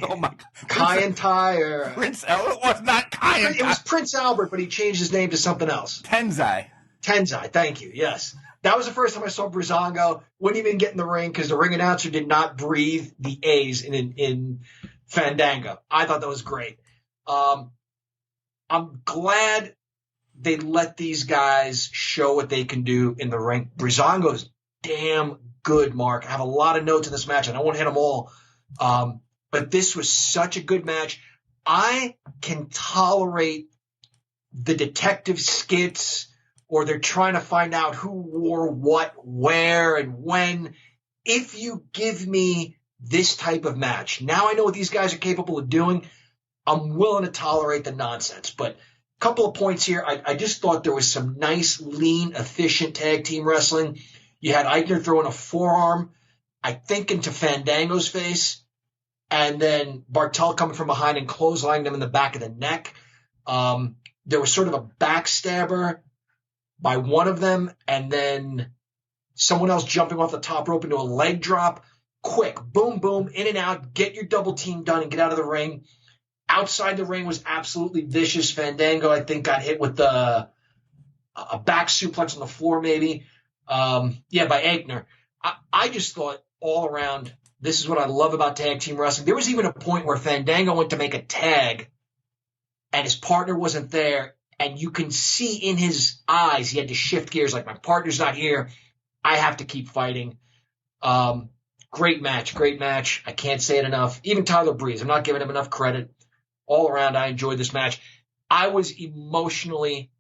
Oh my God. Kai and Tai or Prince Albert. It was not Kai and Tai. It was Prince Albert, but he changed his name to something else. Tenzai. Thank you. Yes. That was the first time I saw Breezango. Wouldn't even get in the ring because the ring announcer did not breathe the A's in Fandango. I thought that was great. I'm glad they let these guys show what they can do in the ring. Breezango's damn good, Mark. I have a lot of notes in this match, and I won't hit them all. But this was such a good match. I can tolerate the detective skits, or they're trying to find out who wore what, where, and when. If you give me this type of match, now I know what these guys are capable of doing, I'm willing to tolerate the nonsense. But a couple of points here. I just thought there was some nice, lean, efficient tag team wrestling. You had Eichner throwing a forearm, I think, into Fandango's face, and then Bartel coming from behind and clotheslining them in the back of the neck. There was sort of a backstabber by one of them, and then someone else jumping off the top rope into a leg drop. Quick, boom, boom, in and out, get your double team done and get out of the ring. Outside the ring was absolutely vicious. Fandango, I think, got hit with a back suplex on the floor maybe. By Eichner. I just thought all around, this is what I love about tag team wrestling. There was even a point where Fandango went to make a tag and his partner wasn't there, and you can see in his eyes he had to shift gears, like, my partner's not here, I have to keep fighting. Great match. I can't say it enough. Even Tyler Breeze, I'm not giving him enough credit. All around, I enjoyed this match. I was emotionally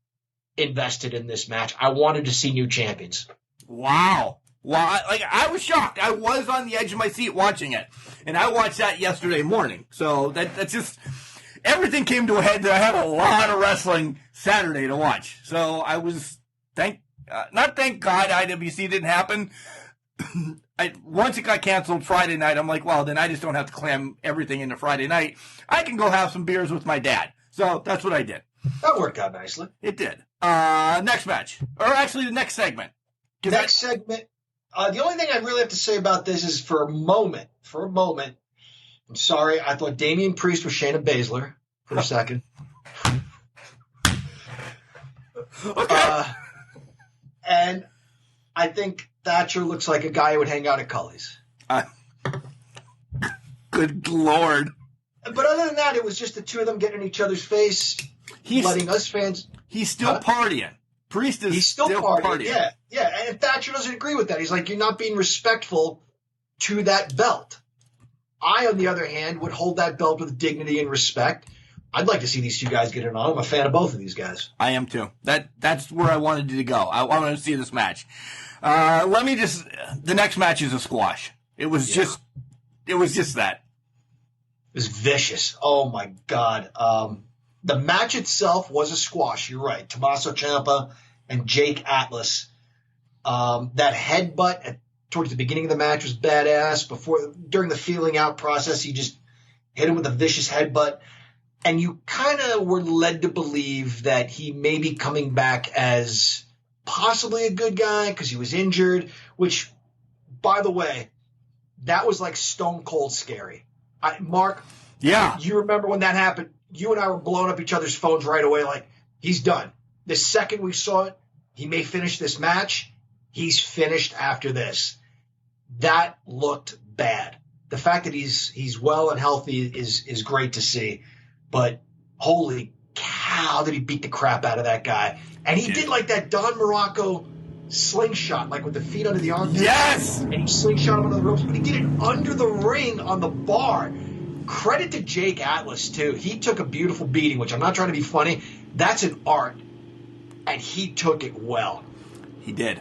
invested in this match. I wanted to see new champions. Wow. I was shocked. I was on the edge of my seat watching it, and I watched that yesterday morning. So that's just, everything came to a head that I had a lot of wrestling Saturday to watch. So I was thank God IWC didn't happen. Once it got canceled Friday night, I'm like, well, then I just don't have to cram everything into Friday night. I can go have some beers with my dad. So that's what I did. That worked out nicely. It did. Next match, or actually the next segment. Segment. The only thing I really have to say about this is for a moment, I'm sorry, I thought Damian Priest was Shayna Baszler for a second. Okay. And I think Thatcher looks like a guy who would hang out at Cully's. Good Lord. But other than that, it was just the two of them getting in each other's face, letting us fans... He's still partying. Priest is still partying. Yeah, and Thatcher doesn't agree with that. He's like, you're not being respectful to that belt. I, on the other hand, would hold that belt with dignity and respect. I'd like to see these two guys get it on. I'm a fan of both of these guys. I am too. That's where I wanted to go. I wanted to see this match. The next match is a squash. It was just that. It was vicious. Oh my God. The match itself was a squash. You're right. Tommaso Ciampa and Jake Atlas. That headbutt towards the beginning of the match was badass. During the feeling out process, he just hit him with a vicious headbutt. And you kind of were led to believe that he may be coming back as possibly a good guy because he was injured, which, by the way, that was like stone cold scary. Mark, yeah, you remember when that happened? You and I were blowing up each other's phones right away like, he's done. The second we saw it, he may finish this match. He's finished after this. That looked bad. The fact that he's well and healthy is great to see. But holy cow, did he beat the crap out of that guy. And he did like that Don Morocco slingshot, like with the feet under the armpit. Yes! And he slingshot him under the ropes, but he did it under the ring on the bar. Credit to Jake Atlas, too. He took a beautiful beating, which I'm not trying to be funny. That's an art. and he took it well. He did.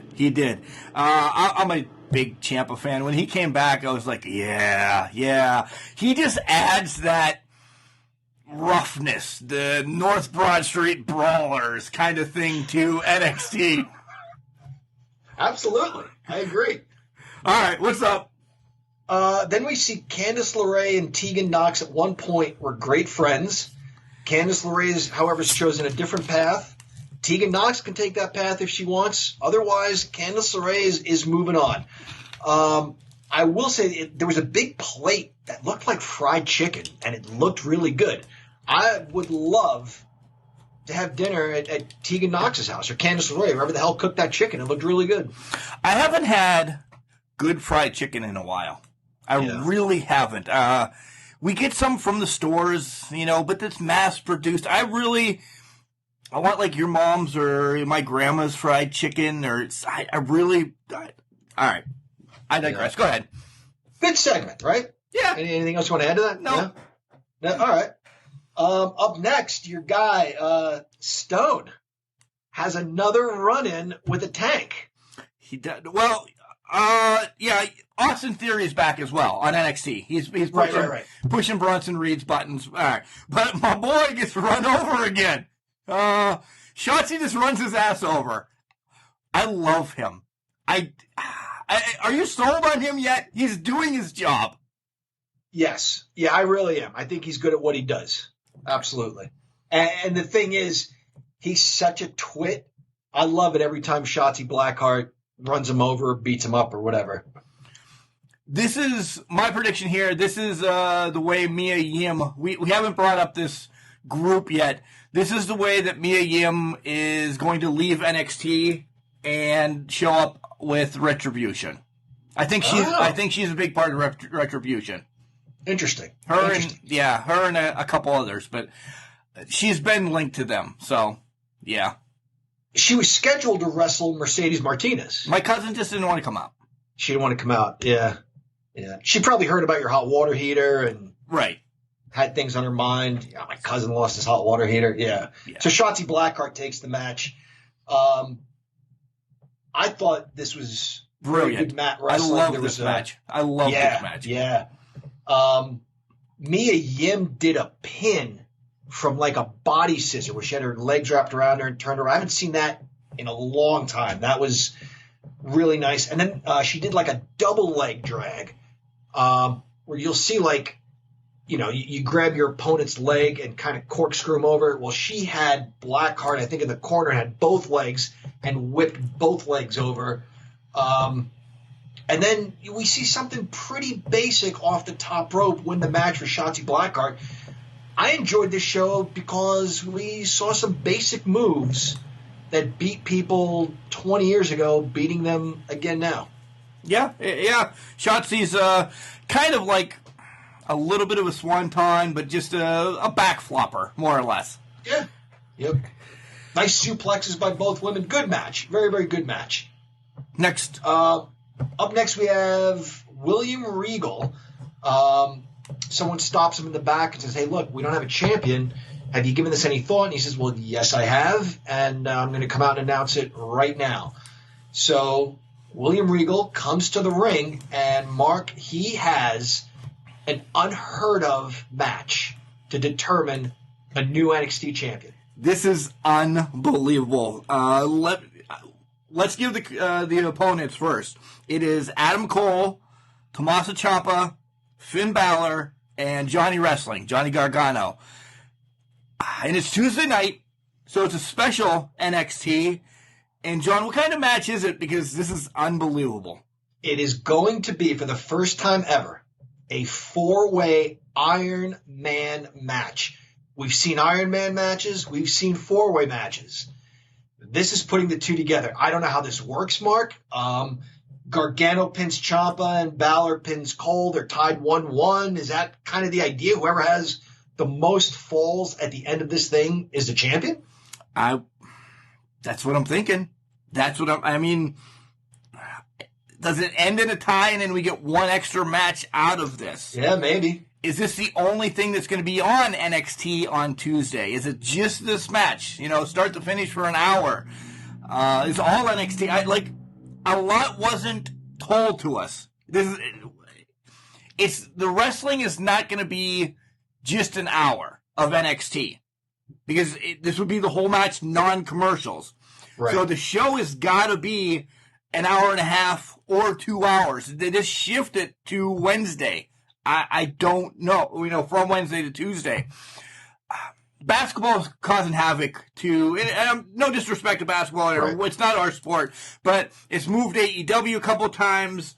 I'm a big Ciampa fan. When he came back, I was like, yeah. He just adds that roughness, the North Broad Street Brawlers kind of thing to NXT. Absolutely. I agree. All right, what's up? Then we see Candice LeRae and Tegan Nox at one point were great friends. Candice LeRae, however, has chosen a different path. Tegan Nox can take that path if she wants. Otherwise, Candice LeRae is moving on. I will say there was a big plate that looked like fried chicken, and it looked really good. I would love to have dinner at Tegan Nox's house or Candice LeRae, whoever the hell cooked that chicken. It looked really good. I haven't had good fried chicken in a while. I really haven't. We get some from the stores, but it's mass produced. I want like your mom's or my grandma's fried chicken, or all right. I digress. Go ahead. Good segment, right? Yeah. Anything else you want to add to that? No. No? All right. Up next, your guy, Stone, has another run-in with a tank. He does. Well, Austin Theory is back as well on NXT. He's pushing Bronson Reed's buttons. All right. But my boy gets run over again. Shotzi just runs his ass over. I love him. Are you sold on him yet? He's doing his job. Yes. Yeah, I really am. I think he's good at what he does. Absolutely. And the thing is, he's such a twit. I love it every time Shotzi Blackheart runs him over, beats him up, or whatever. This is my prediction here. This is the way Mia Yim, we haven't brought up this group yet. This is the way that Mia Yim is going to leave NXT and show up with Retribution. I think she's a big part of Retribution. Interesting. Her and a couple others, but she's been linked to them. So, yeah. She was scheduled to wrestle Mercedes Martinez. My cousin just didn't want to come out. She didn't want to come out. Yeah. She probably heard about your hot water heater and had things on her mind. Yeah, my cousin lost his hot water heater. Yeah. So Shotzi Blackheart takes the match. I thought this was brilliant. Good mat wrestling. I love this match. I love this match. Yeah. Mia Yim did a pin from like a body scissor where she had her legs wrapped around her and turned her. I haven't seen that in a long time. That was really nice. And then she did like a double leg drag where you'll see like, you grab your opponent's leg and kind of corkscrew him over. Well, she had Blackheart, I think, in the corner, had both legs and whipped both legs over. And then we see something pretty basic off the top rope win the match for Shotzi Blackheart. I enjoyed this show because we saw some basic moves that beat people 20 years ago, beating them again now. Yeah. Shotzi's kind of like a little bit of a swanton, but just a back flopper, more or less. Yeah. Yep. Nice suplexes by both women. Good match. Very, very good match. Next. Up next, we have William Regal. Someone stops him in the back and says, hey, look, we don't have a champion. Have you given this any thought? And he says, well, yes, I have, and I'm going to come out and announce it right now. So William Regal comes to the ring, and Mark, he has an unheard of match to determine a new NXT champion. This is unbelievable. Let's give the opponents first. It is Adam Cole, Tommaso Ciampa, Finn Balor, and Johnny Gargano. And it's Tuesday night, so it's a special NXT. And John, what kind of match is it? Because this is unbelievable. It is going to be, for the first time ever, a 4-way Iron Man match. We've seen Iron Man matches. We've seen 4-way matches. This is putting the two together. I don't know how this works, Mark. Gargano pins Ciampa and Balor pins Cole. They're tied 1-1. Is that kind of the idea? Whoever has the most falls at the end of this thing is the champion? That's what I'm thinking. I mean, does it end in a tie and then we get one extra match out of this? Yeah, maybe. is this the only thing that's going to be on NXT on Tuesday? Is it just this match? Start to finish for an hour. It's all NXT. A lot wasn't told to us. The wrestling is not going to be just an hour of NXT because this would be the whole match, non-commercials. Right. So the show has got to be an hour and a half or 2 hours. They just shift it to Wednesday. I don't know, from Wednesday to Tuesday. Basketball is causing havoc too. And no disrespect to basketball, right. It's not our sport, but it's moved AEW a couple times.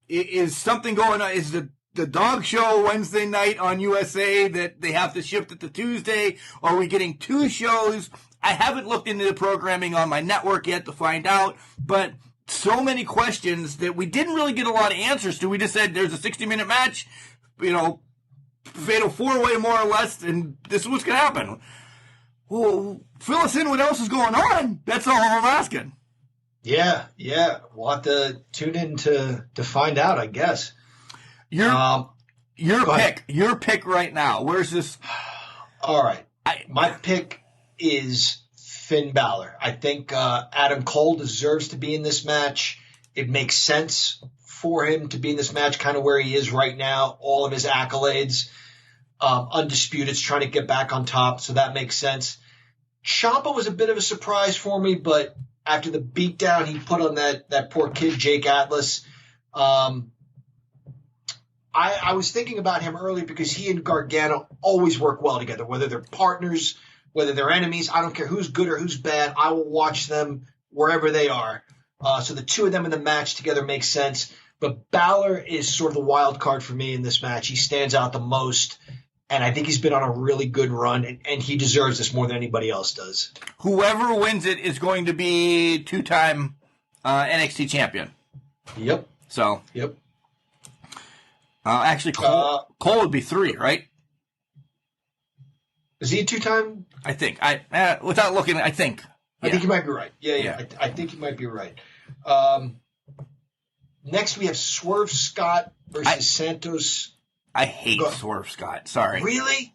Is something going on? Is the dog show Wednesday night on USA that they have to shift it to Tuesday? Are we getting 2 shows? I haven't looked into the programming on my network yet to find out, but so many questions that we didn't really get a lot of answers to. We just said there's a 60-minute match, fatal 4-way more or less, and this is what's going to happen. Well, fill us in what else is going on. That's all I'm asking. Yeah. We'll have to tune in to find out, I guess. Your pick right now. Where's this? All right. My pick is Finn Balor. I think Adam Cole deserves to be in this match. It makes sense for him to be in this match, kind of where he is right now. All of his accolades, undisputed, trying to get back on top, so that makes sense. Ciampa was a bit of a surprise for me, but after the beatdown he put on that poor kid, Jake Atlas, I was thinking about him earlier because he and Gargano always work well together, whether they're partners, whether they're enemies. I don't care who's good or who's bad. I will watch them wherever they are. So the two of them in the match together makes sense. But Balor is sort of the wild card for me in this match. He stands out the most, and I think he's been on a really good run, and he deserves this more than anybody else does. Whoever wins it is going to be 2-time NXT champion. Yep. So. Yep. Actually, Cole would be 3, right? Is he a 2-time? I think. Without looking, I think. Yeah. I think you might be right. Yeah. I think you might be right. Next, we have Swerve Scott versus Santos. I hate Swerve Scott. Sorry. Really?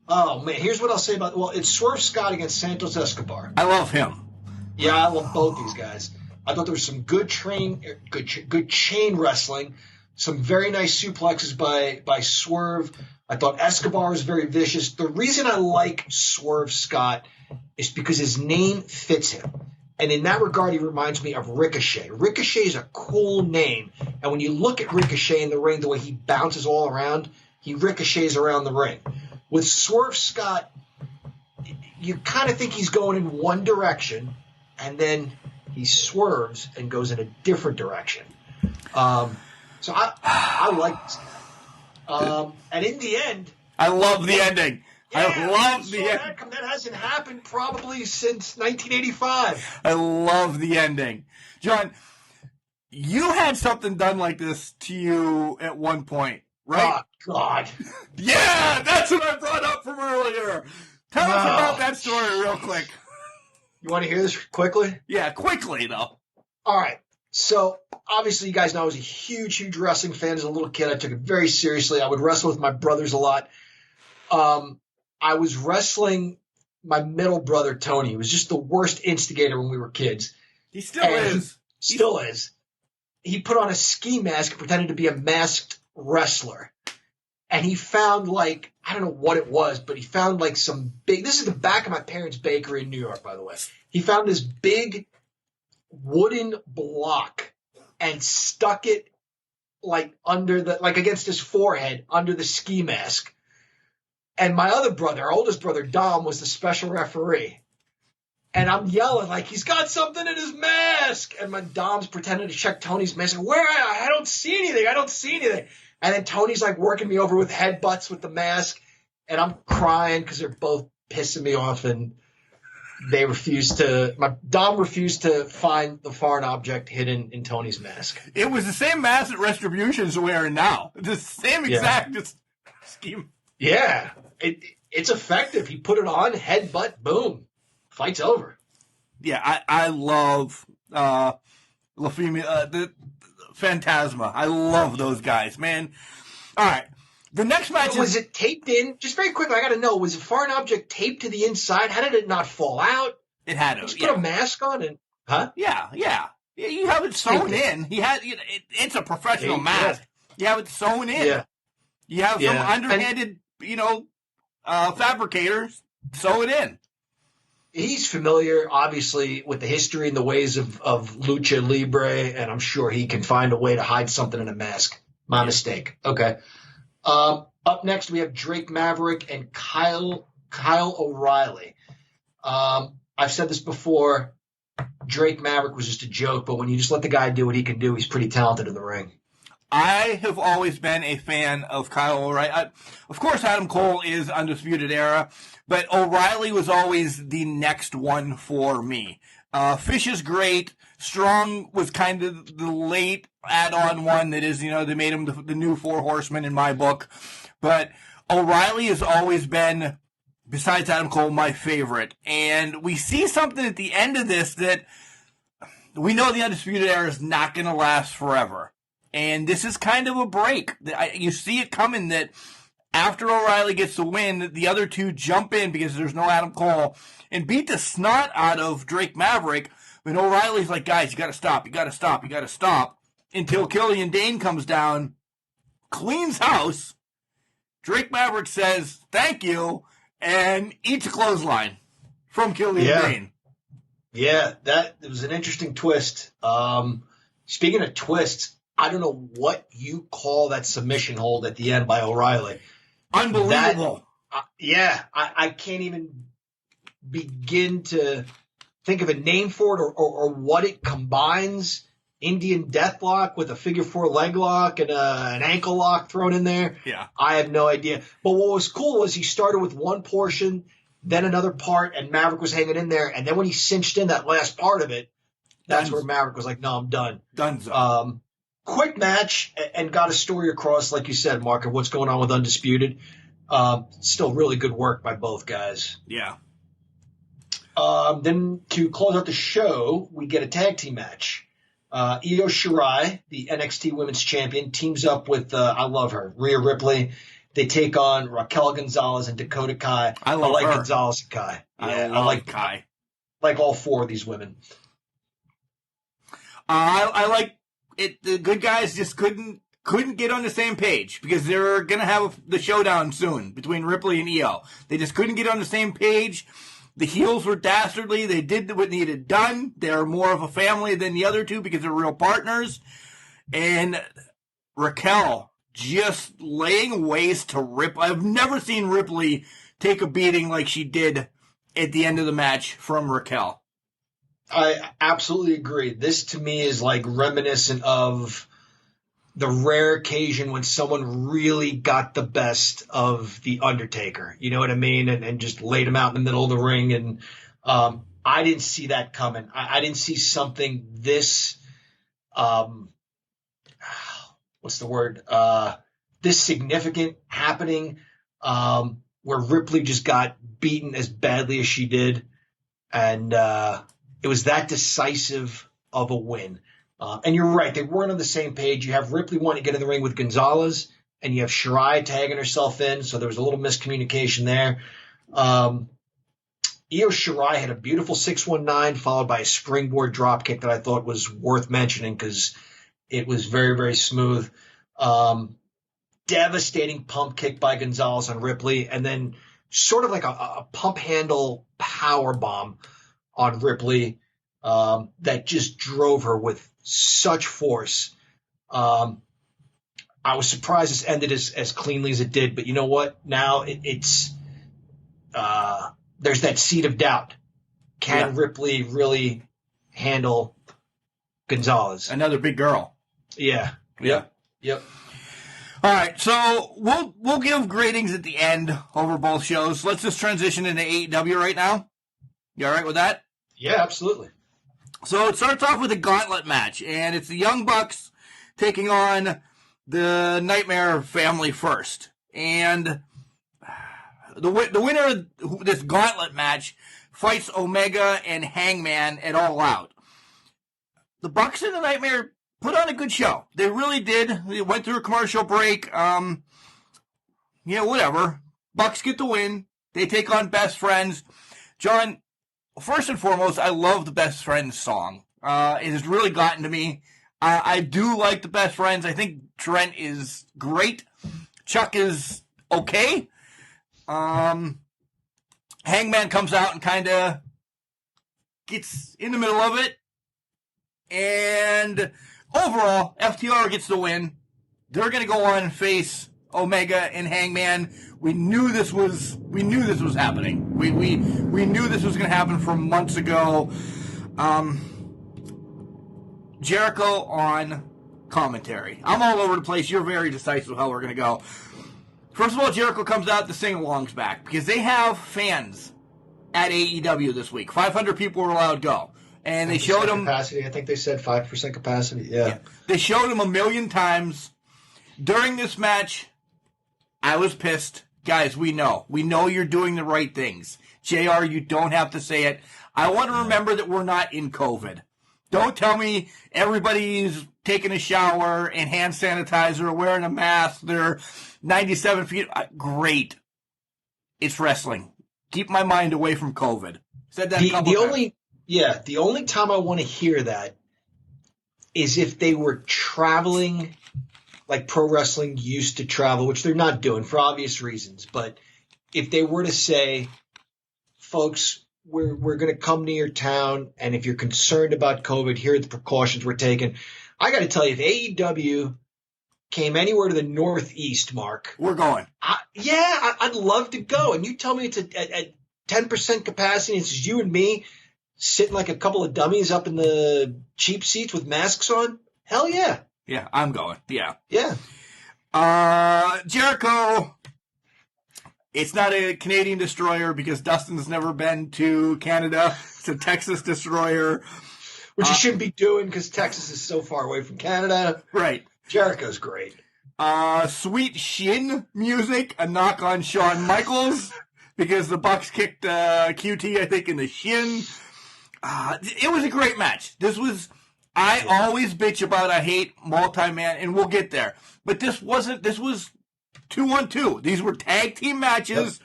Oh, man. Here's what I'll say about it's Swerve Scott against Santos Escobar. I love him. Yeah, I love both these guys. I thought there was some good chain wrestling, some very nice suplexes by Swerve. I thought Escobar was very vicious. The reason I like Swerve Scott is because his name fits him. And in that regard, he reminds me of Ricochet. Ricochet is a cool name. And when you look at Ricochet in the ring, the way he bounces all around, he ricochets around the ring. With Swerve Scott, you kind of think he's going in one direction, and then he swerves and goes in a different direction. So I like this. And in the end... I love the ending. Yeah, I love the ending. That hasn't happened probably since 1985. I love the ending. John, you had something done like this to you at one point, right? Oh, God. Yeah, that's what I brought up from earlier. Tell us about that story real quick. You want to hear this quickly? Yeah, quickly, though. All right. So, obviously, you guys know I was a huge, huge wrestling fan as a little kid. I took it very seriously. I would wrestle with my brothers a lot. I was wrestling my middle brother, Tony. He was just the worst instigator when we were kids. He still is. Still is. He put on a ski mask and pretended to be a masked wrestler. And he found, I don't know what it was, but he found, some big – this is the back of my parents' bakery in New York, by the way. He found this big wooden block and stuck it, under the – against his forehead, under the ski mask. And my other brother, our oldest brother, Dom, was the special referee. And I'm yelling, he's got something in his mask. And my Dom's pretending to check Tony's mask. Where? I don't see anything. I don't see anything. And then Tony's, working me over with headbutts with the mask. And I'm crying because they're both pissing me off. And they Dom refused to find the foreign object hidden in Tony's mask. It was the same mask that Retribution's wearing now. The same exact scheme. Yeah. It's effective. He put it on, headbutt, boom. Fight's over. Yeah, I love La Femme, the Phantasma. I love those guys, man. All right. The next match was it taped in? Just very quickly, I got to know, was a foreign object taped to the inside? How did it not fall out? It had to. Just put a mask on and, huh? Yeah. You have it sewn in. It's a professional mask. You have it sewn in. Yeah. You have some underhanded, fabricators sew it in. He's familiar, obviously, with the history and the ways of Lucha Libre, and I'm sure he can find a way to hide something in a mask. My mistake. Okay. Up next, we have Drake Maverick and Kyle O'Reilly. I've said this before. Drake Maverick was just a joke, but when you just let the guy do what he can do, he's pretty talented in the ring. I have always been a fan of Kyle O'Reilly. Of course, Adam Cole is Undisputed Era, but O'Reilly was always the next one for me. Fish is great. Strong was kind of the late add-on one that is, they made him the new Four Horsemen in my book. But O'Reilly has always been, besides Adam Cole, my favorite. And we see something at the end of this that we know the Undisputed Era is not going to last forever. And this is kind of a break. You see it coming that after O'Reilly gets the win, the other two jump in because there's no Adam Cole and beat the snot out of Drake Maverick. And O'Reilly's like, guys, you got to stop, until Killian Dane comes down, cleans house. Drake Maverick says, thank you, and eats a clothesline from Killian Dane. Yeah, that was an interesting twist. Speaking of twists, I don't know what you call that submission hold at the end by O'Reilly. Unbelievable. I can't even begin to think of a name for it or what it combines. Indian deathlock with a figure four leg lock and an ankle lock thrown in there. Yeah. I have no idea. But what was cool was he started with one portion, then another part, and Maverick was hanging in there. And then when he cinched in that last part of it, that's where Maverick was like, no, I'm done. Donezo. Quick match and got a story across, like you said, Mark, of what's going on with Undisputed. Still really good work by both guys. Yeah. Then to close out the show, we get a tag team match. Io Shirai, the NXT Women's Champion, teams up with, I love her, Rhea Ripley. They take on Raquel Gonzalez and Dakota Kai. I like her. Gonzalez and Kai. I like Kai. Like all four of these women. I like it. The good guys just couldn't get on the same page because they're going to have the showdown soon between Ripley and Io. They just couldn't get on the same page. The heels were dastardly. They did what needed done. They're more of a family than the other two because they're real partners. And Raquel just laying waste to Ripley. I've never seen Ripley take a beating like she did at the end of the match from Raquel. I absolutely agree. This to me is like reminiscent of the rare occasion when someone really got the best of The Undertaker. You know what I mean? And just laid him out in the middle of the ring. And I didn't see that coming. I didn't see something this, what's the word? This significant happening where Ripley just got beaten as badly as she did. And it was that decisive of a win. And you're right, they weren't on the same page. You have Ripley wanting to get in the ring with Gonzalez, and you have Shirai tagging herself in, so there was a little miscommunication there. Io Shirai had a beautiful 619 followed by a springboard dropkick that I thought was worth mentioning because it was very, very smooth. Devastating pump kick by Gonzalez on Ripley, and then sort of like a pump handle power bomb on Ripley that just drove her with such force. I was surprised this ended as cleanly as it did, but you know what? Now it's there's that seed of doubt. Can Ripley really handle Gonzalez? Another big girl. Yeah. Yep. All right, so we'll give gradings at the end over both shows. Let's just transition into AEW right now. You all right with that? Yeah, absolutely. So it starts off with a gauntlet match, and it's the Young Bucks taking on the Nightmare family first. And the winner of this gauntlet match fights Omega and Hangman at All Out. The Bucks and the Nightmare put on a good show. They really did. They went through a commercial break. Yeah, whatever. Bucks get the win. They take on Best Friends. John, first and foremost, I love the Best Friends song. It has really gotten to me. I do like the Best Friends. I think Trent is great. Chuck is okay. Hangman comes out and kind of gets in the middle of it. And overall, FTR gets the win. They're going to go on and face Omega and Hangman. We knew this was happening. We knew this was going to happen from months ago. Jericho on commentary. I'm all over the place. You're very decisive how we're going to go. First of all, Jericho comes out to sing-alongs back because they have fans at AEW this week. 500 people were allowed to go. And they showed them capacity. I think they said 5% capacity. Yeah. They showed him 1,000,000 times. During this match, I was pissed. Guys, we know you're doing the right things. JR, you don't have to say it. I want to remember that we're not in COVID. Don't tell me everybody's taking a shower and hand sanitizer, wearing a mask. They're 97 feet. Great. It's wrestling. Keep my mind away from COVID. Said that a couple times. The only time I want to hear that is if they were traveling like pro wrestling used to travel, which they're not doing for obvious reasons. But if they were to say, folks, we're going to come to your town, and if you're concerned about COVID, here are the precautions we're taking. I got to tell you, if AEW came anywhere to the Northeast, Mark, we're going. I'd love to go. And you tell me it's at 10% capacity, and it's just you and me sitting like a couple of dummies up in the cheap seats with masks on. Hell yeah. Yeah, I'm going. Yeah. Yeah. Jericho, it's not a Canadian destroyer because Dustin's never been to Canada. It's a Texas destroyer. Which you shouldn't be doing because Texas is so far away from Canada. Right. Jericho's great. Sweet shin music, a knock on Shawn Michaels because the Bucks kicked QT, I think, in the shin. It was a great match. I always bitch about I hate multi-man, and we'll get there. But this was 2-on-2. These were tag team matches.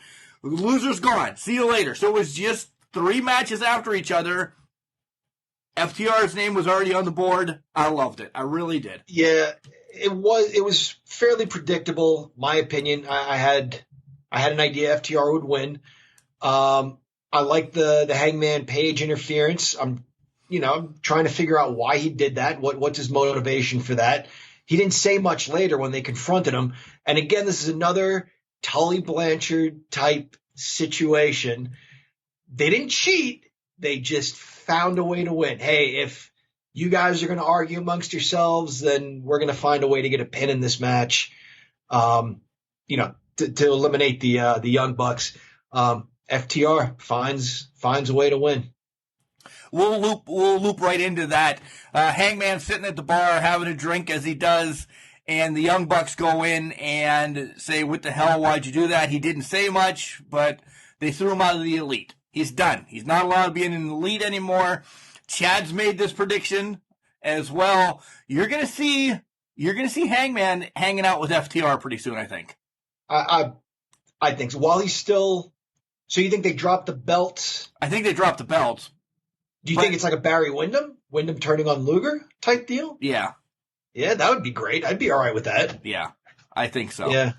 Yep. Loser's gone. See you later. So it was just 3 matches after each other. FTR's name was already on the board. I loved it. I really did. Yeah, it was fairly predictable, my opinion. I had an idea FTR would win. I like the Hangman Page interference. I'm trying to figure out why he did that. What's his motivation for that? He didn't say much later when they confronted him. And again, this is another Tully Blanchard type situation. They didn't cheat. They just found a way to win. Hey, if you guys are going to argue amongst yourselves, then we're going to find a way to get a pin in this match. To eliminate the Young Bucks. FTR finds a way to win. We'll loop right into that. Hangman sitting at the bar having a drink as he does, and the Young Bucks go in and say, "What the hell? Why'd you do that?" He didn't say much, but they threw him out of the Elite. He's done. He's not allowed to be in an Elite anymore. Chad's made this prediction as well. You're gonna see Hangman hanging out with FTR pretty soon, I think. I think so. While he's still. So you think they dropped the belt? I think they dropped the belt. Do you think it's like a Barry Windham turning on Luger type deal? Yeah. Yeah, that would be great. I'd be all right with that. Yeah, I think so. Yeah.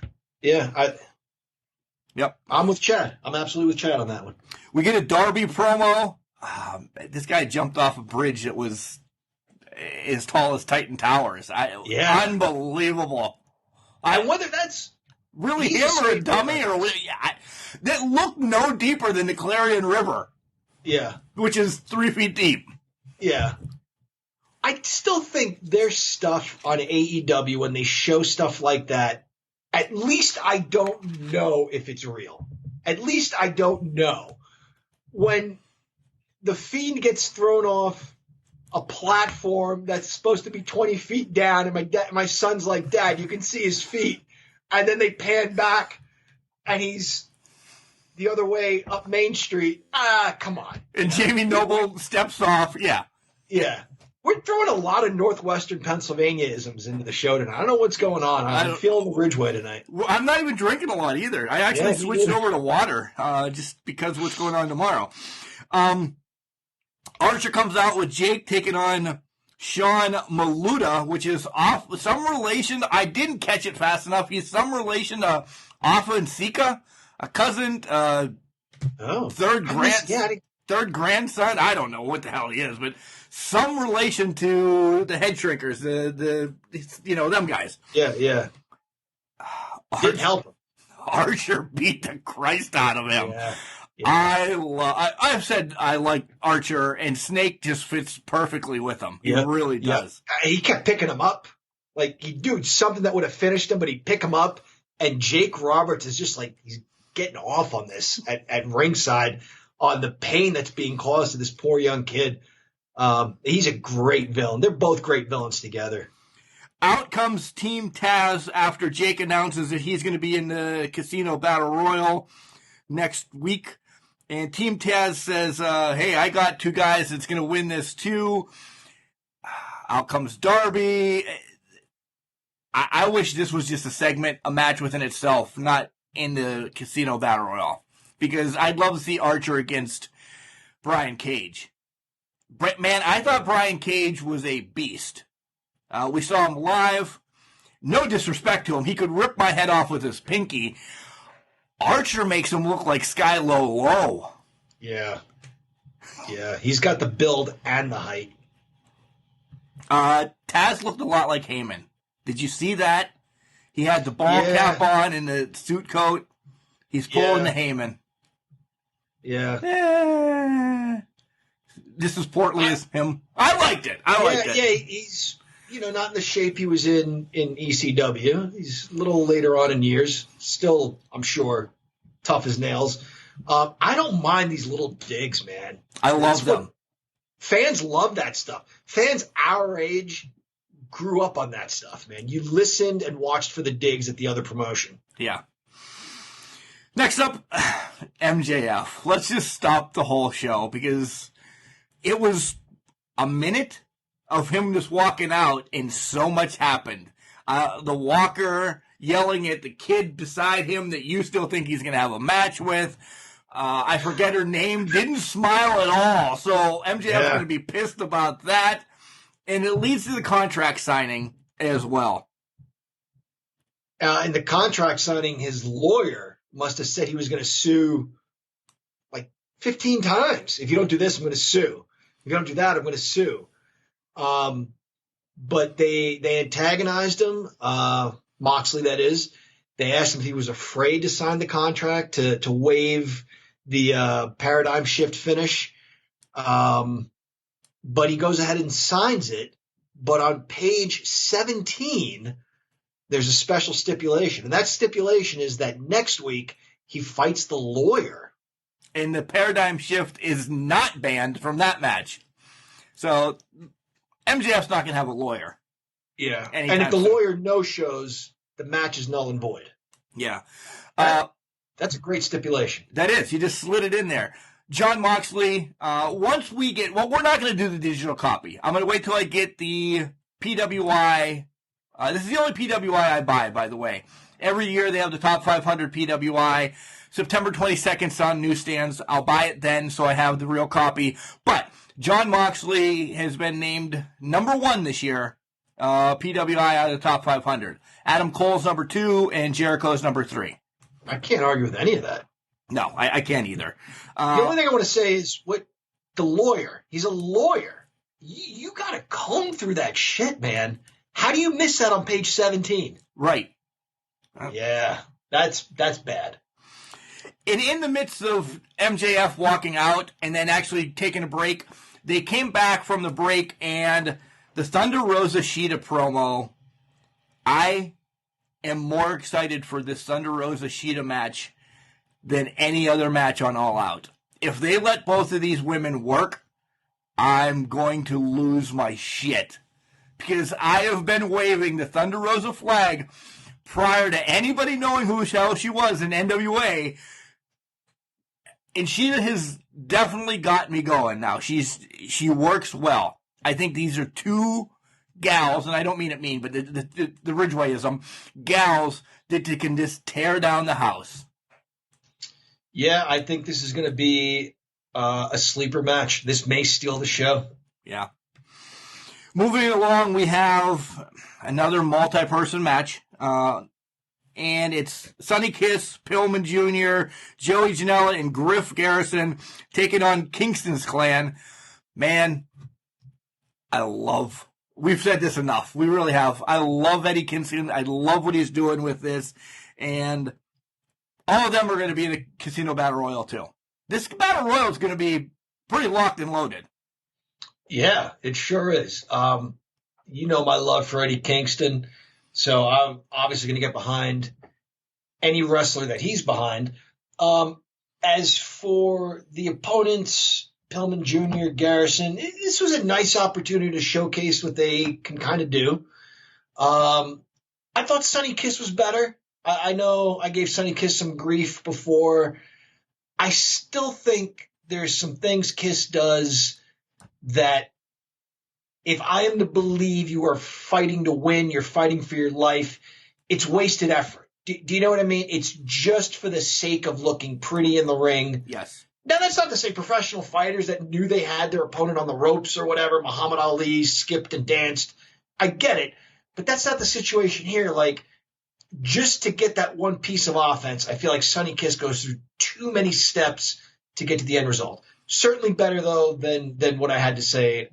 Yep. I'm with Chad. I'm absolutely with Chad on that one. We get a Darby promo. This guy jumped off a bridge that was as tall as Titan Towers. Unbelievable. I wonder that's really him or a dummy that looked no deeper than the Clarion River. Yeah. Which is 3 feet deep. Yeah. I still think there's stuff on AEW when they show stuff like that. At least I don't know if it's real. At least I don't know. When the Fiend gets thrown off a platform that's supposed to be 20 feet down, and my son's like, "Dad, you can see his feet." And then they pan back, and he's the other way up Main Street. Come on. And Jamie Noble steps off. Yeah. Yeah. We're throwing a lot of Northwestern Pennsylvania-isms into the show tonight. I don't know what's going on. I'm feeling the Ridgeway tonight. Well, I'm not even drinking a lot either. I actually switched over to water just because of what's going on tomorrow. Archer comes out with Jake taking on Sean Maluta, which is some relation. I didn't catch it fast enough. He's some relation to Afa and Sika, a cousin, third grandson. I don't know what the hell he is, but some relation to the Head Shrinkers, them guys. Yeah. Didn't help him. Archer beat the Christ out of him. Yeah. I've said I like Archer, and Snake just fits perfectly with him. He really does. He kept picking him up. Like, he'd do something that would have finished him, but he'd pick him up. And Jake Roberts is just like, he's getting off on this at ringside on the pain that's being caused to this poor young kid. He's a great villain. They're both great villains together. Out comes Team Taz after Jake announces that he's going to be in the Casino Battle Royal next week. And Team Taz says, hey, I got two guys that's going to win this too. Out comes Darby. I wish this was just a match within itself, not in the Casino Battle Royal. Because I'd love to see Archer against Brian Cage. Man, I thought Brian Cage was a beast. We saw him live. No disrespect to him. He could rip my head off with his pinky. Archer makes him look like Skylo Low. Yeah. He's got the build and the height. Taz looked a lot like Heyman. Did you see that? He had the ball cap on and the suit coat. He's pulling the Heyman. Yeah. Just as portly as him. I liked it. Yeah, he's not in the shape he was in ECW. He's a little later on in years. Still, I'm sure, tough as nails. I don't mind these little digs, man. I love them. Fans love that stuff. Fans our age grew up on that stuff, man. You listened and watched for the digs at the other promotion. Yeah. Next up, MJF. Let's just stop the whole show because it was a minute of him just walking out and so much happened. The Walker yelling at the kid beside him that you still think he's going to have a match with. I forget her name. Didn't smile at all. So MJF's going to be pissed about that. And it leads to the contract signing as well. In the contract signing, his lawyer must have said he was going to sue like 15 times. If you don't do this, I'm going to sue. If you don't do that, I'm going to sue. But they antagonized him, Moxley, that is. They asked him if he was afraid to sign the contract to waive the paradigm shift finish. But he goes ahead and signs it. But on page 17, there's a special stipulation. And that stipulation is that next week he fights the lawyer. And the paradigm shift is not banned from that match. So MJF's not going to have a lawyer. Yeah. And if the lawyer no-shows, the match is null and void. Yeah. That's a great stipulation. That is. You just slid it in there. John Moxley, once we get... Well, we're not going to do the digital copy. I'm going to wait till I get the PWI. This is the only PWI I buy, by the way. Every year they have the top 500 PWI. September 22nd on newsstands. I'll buy it then so I have the real copy. But John Moxley has been named number 1 this year. PWI out of the top 500. Adam Cole's number 2 and Jericho's number 3. I can't argue with any of that. No, I can't either. The only thing I want to say is what the lawyer. He's a lawyer. You got to comb through that shit, man. How do you miss that on page 17? Right. Yeah, that's bad. And in the midst of MJF walking out and then actually taking a break, they came back from the break and the Thunder Rosa Shida promo. I am more excited for this Thunder Rosa Shida match than any other match on All Out. If they let both of these women work, I'm going to lose my shit. Because I have been waving the Thunder Rosa flag prior to anybody knowing who the hell she was in NWA. And Shida has definitely got me going now. She works well. I think these are two gals, and I don't mean it mean, but the Ridgewayism, gals that can just tear down the house. Yeah, I think this is going to be a sleeper match. This may steal the show. Yeah. Moving along, we have another multi-person match, and it's Sonny Kiss, Pillman Jr., Joey Janela, and Griff Garrison taking on Kingston's Clan. Man, we've said this enough. We really have. I love Eddie Kingston. I love what he's doing with this, and all of them are going to be in the Casino Battle Royal too. This Battle Royal is going to be pretty locked and loaded. Yeah, it sure is. You know my love for Eddie Kingston, so I'm obviously going to get behind any wrestler that he's behind. As for the opponents, Pillman Jr., Garrison, this was a nice opportunity to showcase what they can kind of do. I thought Sonny Kiss was better. I know I gave Sonny Kiss some grief before. I still think there's some things Kiss does that if I am to believe you are fighting to win, you're fighting for your life, it's wasted effort. Do you know what I mean? It's just for the sake of looking pretty in the ring. Yes. Now, that's not to say professional fighters that knew they had their opponent on the ropes or whatever, Muhammad Ali skipped and danced. I get it. But that's not the situation here. Like, just to get that one piece of offense, I feel like Sonny Kiss goes through too many steps to get to the end result. Certainly better, though, than what I had to say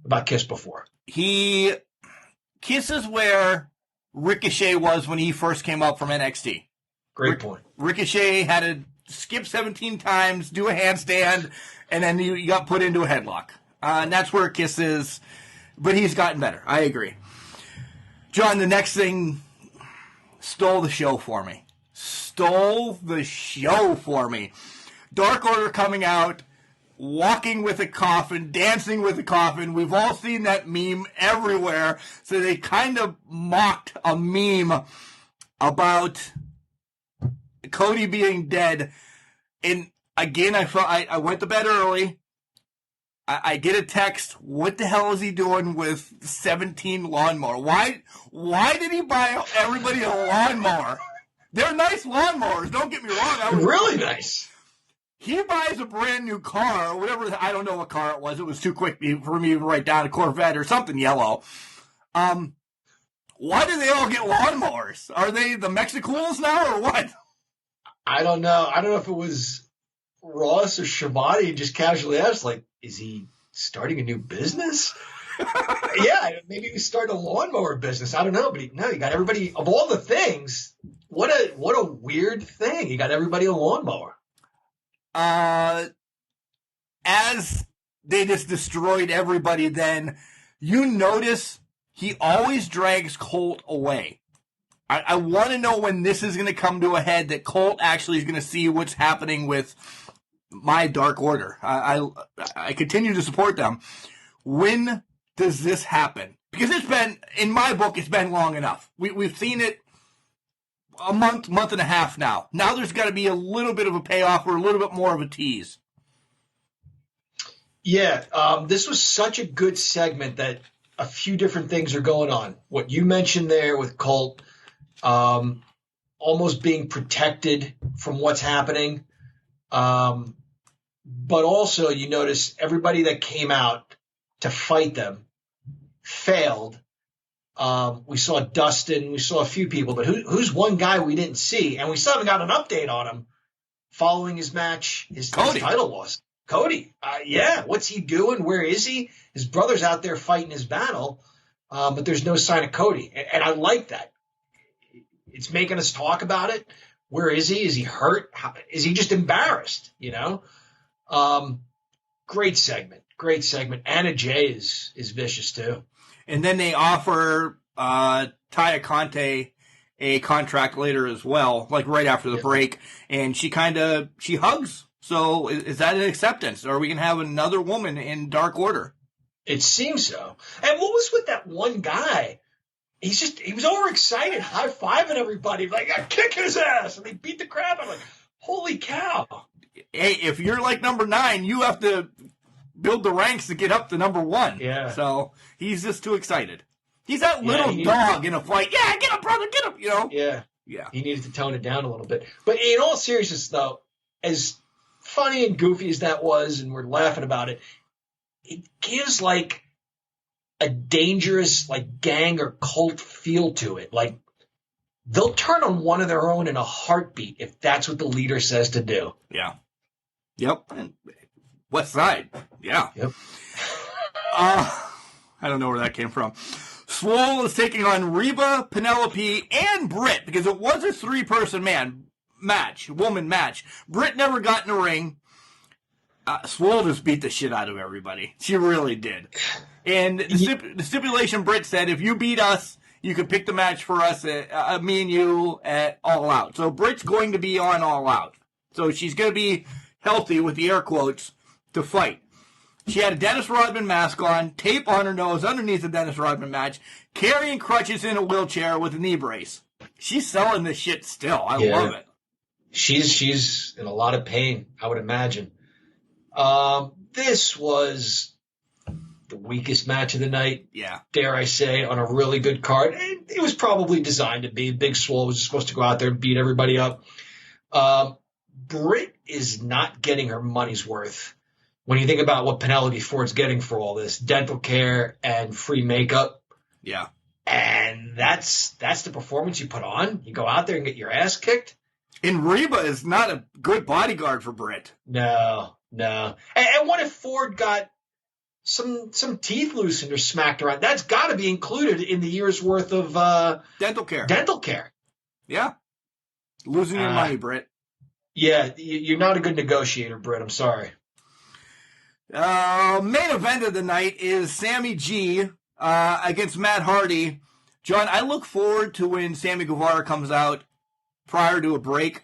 about Kiss before. Kiss is where Ricochet was when he first came up from NXT. Great point. Ricochet had to skip 17 times, do a handstand, and then you got put into a headlock. And that's where Kiss is, but he's gotten better. I agree. John, the next thing stole the show for me. Dark Order coming out, walking with a coffin, dancing with a coffin. We've all seen that meme everywhere. So they kind of mocked a meme about Cody being dead. And again, I went to bed early. I get a text. What the hell is he doing with 17 lawnmower? Why did he buy everybody a lawnmower? They're nice lawnmowers. Don't get me wrong. Really nice. He buys a brand new car, or whatever. I don't know what car it was. It was too quick for me to write down, a Corvette or something yellow. Why do they all get lawnmowers? Are they the Mexicools now or what? I don't know. I don't know if it was Ross or Shabani just casually asked, like, is he starting a new business? Yeah, maybe he started a lawnmower business. I don't know, but he got everybody, of all the things, what a weird thing. He got everybody a lawnmower. As they just destroyed everybody, then you notice he always drags Colt away. I want to know when this is going to come to a head, that Colt actually is going to see what's happening with my Dark Order. I continue to support them. When does this happen? Because it's been, in my book, it's been long enough. We've seen it a month and a half now. Now there's got to be a little bit of a payoff or a little bit more of a tease. Yeah, this was such a good segment that a few different things are going on. What you mentioned there with Colt, almost being protected from what's happening. But also you notice everybody that came out to fight them failed. We saw Dustin, we saw a few people, but who's one guy we didn't see? And we still haven't got an update on him following his match, his title loss. Cody, yeah, what's he doing? Where is he? His brother's out there fighting his battle, but there's no sign of Cody. And I like that. It's making us talk about it. Where is he? Is he hurt? Is he just embarrassed? You know? Great segment. Anna Jay is vicious too. And then they offer Taya Conte a contract later as well, like right after the break. And she hugs. So is that an acceptance? Or are we going to have another woman in Dark Order? It seems so. And what was with that one guy? He was overexcited, high-fiving everybody, like, I kick his ass, and they beat the crap out of him. Like, holy cow. Hey, if you're like number 9, you have to build the ranks to get up to number one. Yeah. So he's just too excited. He's that little dog in a fight. Yeah, get up, brother, get up, Yeah. Yeah. He needed to tone it down a little bit. But in all seriousness, though, as funny and goofy as that was, and we're laughing about it, it gives like a dangerous like gang or cult feel to it. Like they'll turn on one of their own in a heartbeat if that's what the leader says to do. Yeah. Yep. And West Side. Yeah. Yep. I don't know where that came from. Swole is taking on Reba, Penelope, and Britt because it was a 3-person woman match. Britt never got in the ring. Swole just beat the shit out of everybody. She really did. And the stipulation, Britt said, if you beat us, you can pick the match for us, me and you, at All Out. So Britt's going to be on All Out. So she's going to be healthy, with the air quotes, to fight. She had a Dennis Rodman mask on, tape on her nose underneath the Dennis Rodman match, carrying crutches in a wheelchair with a knee brace. She's selling this shit still. I love it. She's in a lot of pain, I would imagine. This was the weakest match of the night. Yeah. Dare I say, on a really good card. It was probably designed to be. Big Swole was supposed to go out there and beat everybody up. Britt is not getting her money's worth. When you think about what Penelope Ford's getting for all this, dental care and free makeup. Yeah. And that's the performance you put on. You go out there and get your ass kicked. And Reba is not a good bodyguard for Britt. No. And what if Ford got some teeth loosened or smacked around? That's got to be included in the year's worth of dental care. Dental care. Yeah. Losing your money, Britt. Yeah, you're not a good negotiator, Britt. I'm sorry. Main event of the night is Sammy G against Matt Hardy. John, I look forward to when Sammy Guevara comes out prior to a break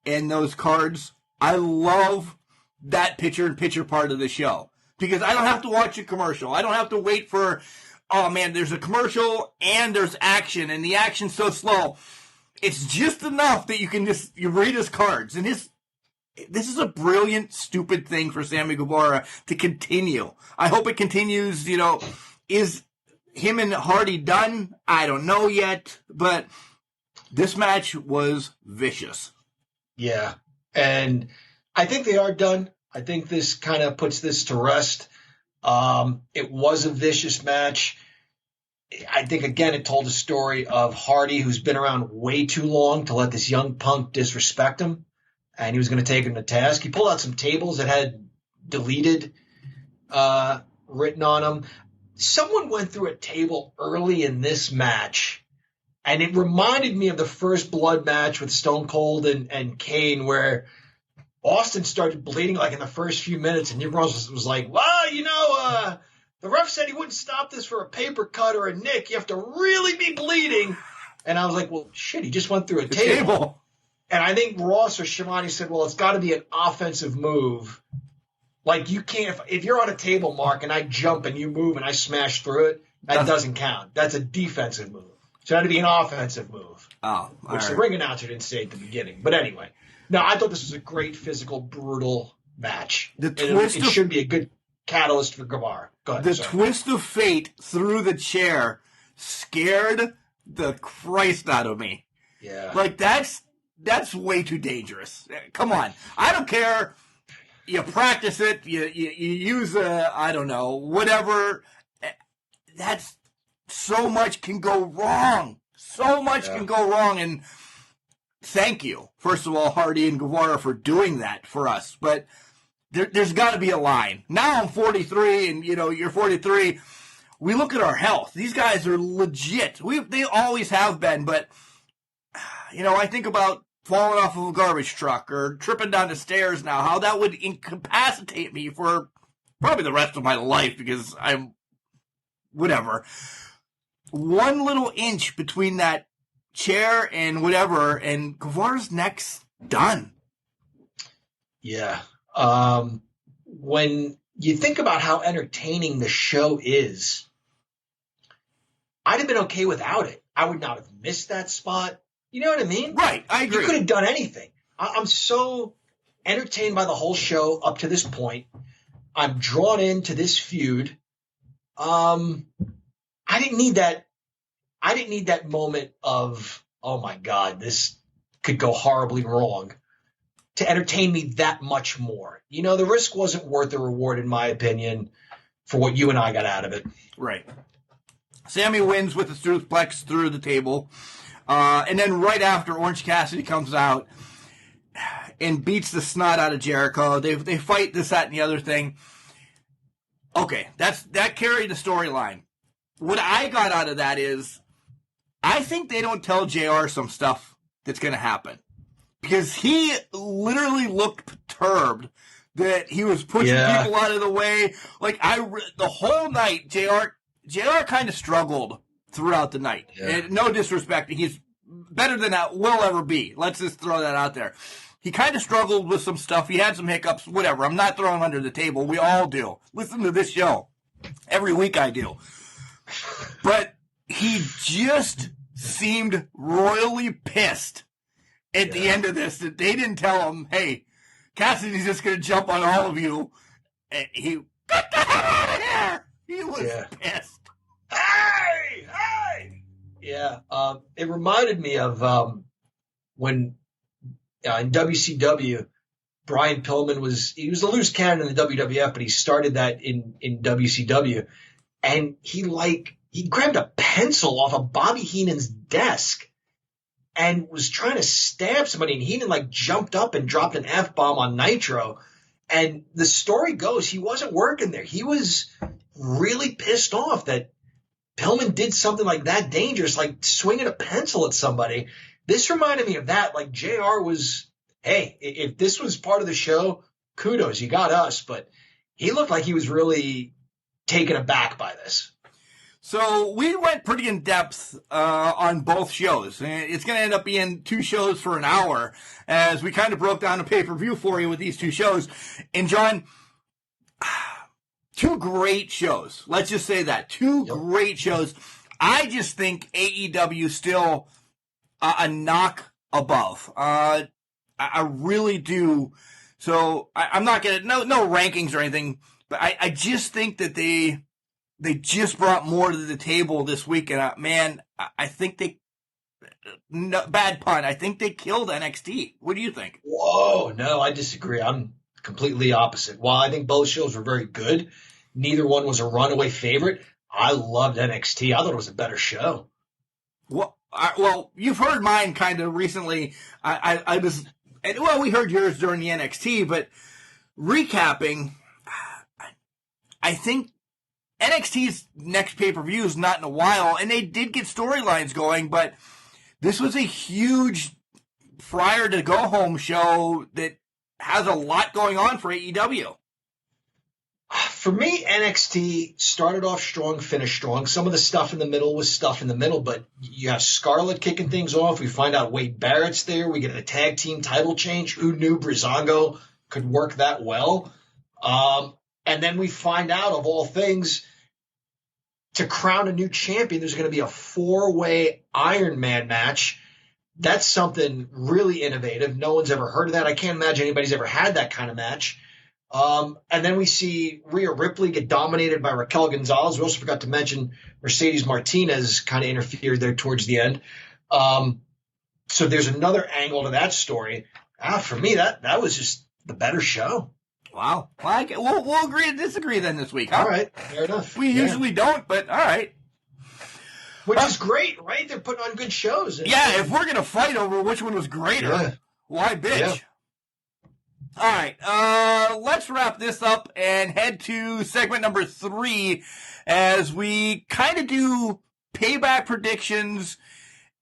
and those cards. I love that picture-in-picture part of the show because I don't have to watch a commercial. I don't have to wait for, oh man, there's a commercial and there's action, and the action's so slow. It's just enough that you read his cards, and this is a brilliant, stupid thing for Sammy Guevara to continue. I hope it continues. Is him and Hardy done? I don't know yet, but this match was vicious. Yeah, and I think they are done. I think this kind of puts this to rest. It was a vicious match. I think, again, it told a story of Hardy, who's been around way too long to let this young punk disrespect him, and he was going to take him to task. He pulled out some tables that had deleted written on them. Someone went through a table early in this match, and it reminded me of the first Blood match with Stone Cold and Kane, where Austin started bleeding like in the first few minutes, and everyone was like, well, the ref said he wouldn't stop this for a paper cut or a nick. You have to really be bleeding. And I was like, well, shit, he just went through a table. And I think Ross or Shivani said, well, it's got to be an offensive move. Like, you can't, if you're on a table, Mark, and I jump and you move and I smash through it, that doesn't count. That's a defensive move. So it had to be an offensive move. Oh, which the ring announcer didn't say at the beginning. But anyway, no, I thought this was a great physical, brutal match. It should be a good catalyst for Guevara. Go ahead. Twist of fate through the chair scared the Christ out of me. Yeah. Like, that's way too dangerous. Come on. I don't care. You practice it. You use I don't know, whatever. That's so much can go wrong. So much can go wrong. And thank you, first of all, Hardy and Guevara, for doing that for us. But there's got to be a line. Now I'm 43, and you're 43. We look at our health. These guys are legit. They always have been. But I think about falling off of a garbage truck or tripping down the stairs now. How that would incapacitate me for probably the rest of my life because I'm whatever. One little inch between that chair and whatever, and Guevara's neck's done. Yeah. When you think about how entertaining the show is, I'd have been okay without it. I would not have missed that spot. You know what I mean? Right. I agree. You could have done anything. I'm so entertained by the whole show up to this point. I'm drawn into this feud. I didn't need that. I didn't need that moment of, oh my God, this could go horribly wrong to entertain me that much more. You know, the risk wasn't worth the reward, in my opinion, for what you and I got out of it. Right. Sammy wins with a suplex through the table. And then right after, Orange Cassidy comes out and beats the snot out of Jericho. They fight this, that, and the other thing. Okay, that carried the storyline. What I got out of that is, I think they don't tell JR some stuff that's going to happen. Because he literally looked perturbed that he was pushing people out of the way. Like, the whole night, JR kind of struggled throughout the night. Yeah. And no disrespect, he's better than that will ever be. Let's just throw that out there. He kind of struggled with some stuff. He had some hiccups, whatever. I'm not throwing him under the table. We all do. Listen to this show. Every week I do. But he just seemed royally pissed at the end of this that they didn't tell him, hey, Cassidy's just going to jump on all of you. And he, get the hell out of here! He was pissed. Hey! Yeah, it reminded me of when in WCW, Brian Pillman was a loose cannon in the WWF, but he started that in WCW. And he grabbed a pencil off of Bobby Heenan's desk and was trying to stab somebody, and Heenan jumped up and dropped an F-bomb on Nitro. And the story goes, he wasn't working there. He was really pissed off that Pillman did something like that dangerous, like swinging a pencil at somebody. This reminded me of that. Like, JR was, hey, if this was part of the show, kudos, you got us. But he looked like he was really taken aback by this. So we went pretty in depth on both shows. It's going to end up being 2 shows for an hour as we kind of broke down a pay-per-view for you with these 2 shows. And John, 2 great shows. Let's just say that. 2 great shows. I just think AEW still a knock above. I really do. So I'm not going to, no rankings or anything, but I just think that they just brought more to the table this week. And man, I think bad pun, I think they killed NXT. What do you think? Whoa, no, I disagree. I'm completely opposite. While I think both shows were very good, neither one was a runaway favorite. I loved NXT. I thought it was a better show. Well, you've heard mine kind of recently. We heard yours during the NXT, but recapping, I think NXT's next pay-per-view is not in a while, and they did get storylines going, but this was a huge prior to go-home show that has a lot going on for AEW. For me, NXT started off strong, finished strong. Some of the stuff in the middle was stuff in the middle, but you have Scarlett kicking things off. We find out Wade Barrett's there. We get a tag team title change. Who knew Breezango could work that well? And then we find out, of all things, to crown a new champion, there's going to be a 4-way Iron Man match. That's something really innovative. No one's ever heard of that. I can't imagine anybody's ever had that kind of match. And then we see Rhea Ripley get dominated by Raquel Gonzalez. We also forgot to mention Mercedes Martinez kind of interfered there towards the end. So there's another angle to that story. For me, that was just the better show. Wow. Well, we'll agree to disagree then this week, huh? All right. Fair enough. We usually don't, but all right. Which is great, right? They're putting on good shows. Yeah, if we're going to fight over which one was greater, why bitch? Yeah. All right, let's wrap this up and head to segment number 3 as we kind of do payback predictions.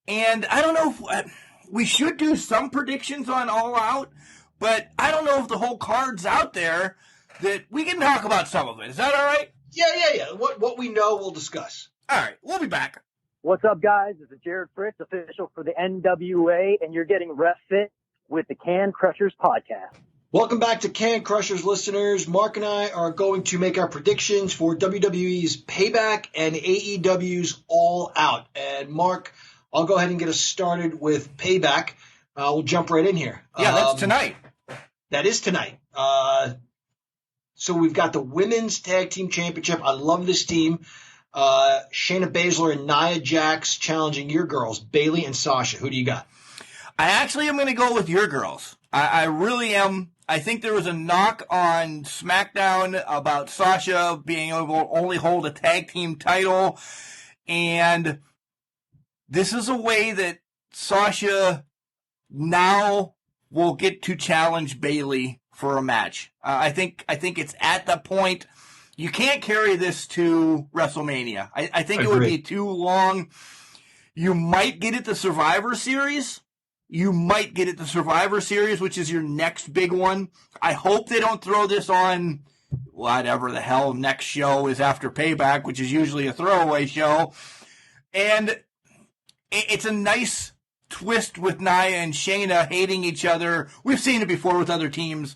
And I don't know if we should do some predictions on All Out, but I don't know if the whole card's out there that we can talk about some of it. Is that all right? Yeah. What we know, we'll discuss. All right, we'll be back. What's up, guys? This is Jared Fritz, official for the NWA, and you're getting Ref Fit with the Can Crushers podcast. Welcome back to Can Crushers, listeners. Mark and I are going to make our predictions for WWE's Payback and AEW's All Out. And Mark, I'll go ahead and get us started with Payback. We'll jump right in here. Yeah, that's tonight. That is tonight. So we've got the Women's Tag Team Championship. I love this team. Shayna Baszler and Nia Jax challenging your girls, Bayley and Sasha. Who do you got? I actually am going to go with your girls. I really am. I think there was a knock on SmackDown about Sasha being able to only hold a tag team title. And this is a way that Sasha now will get to challenge Bayley for a match. I think it's at the point. You can't carry this to WrestleMania. I think it would be too long. You might get it to Survivor Series. Which is your next big one. I hope they don't throw this on whatever the hell next show is after Payback, which is usually a throwaway show. And it's a nice twist with Nia and Shayna hating each other. We've seen it before with other teams.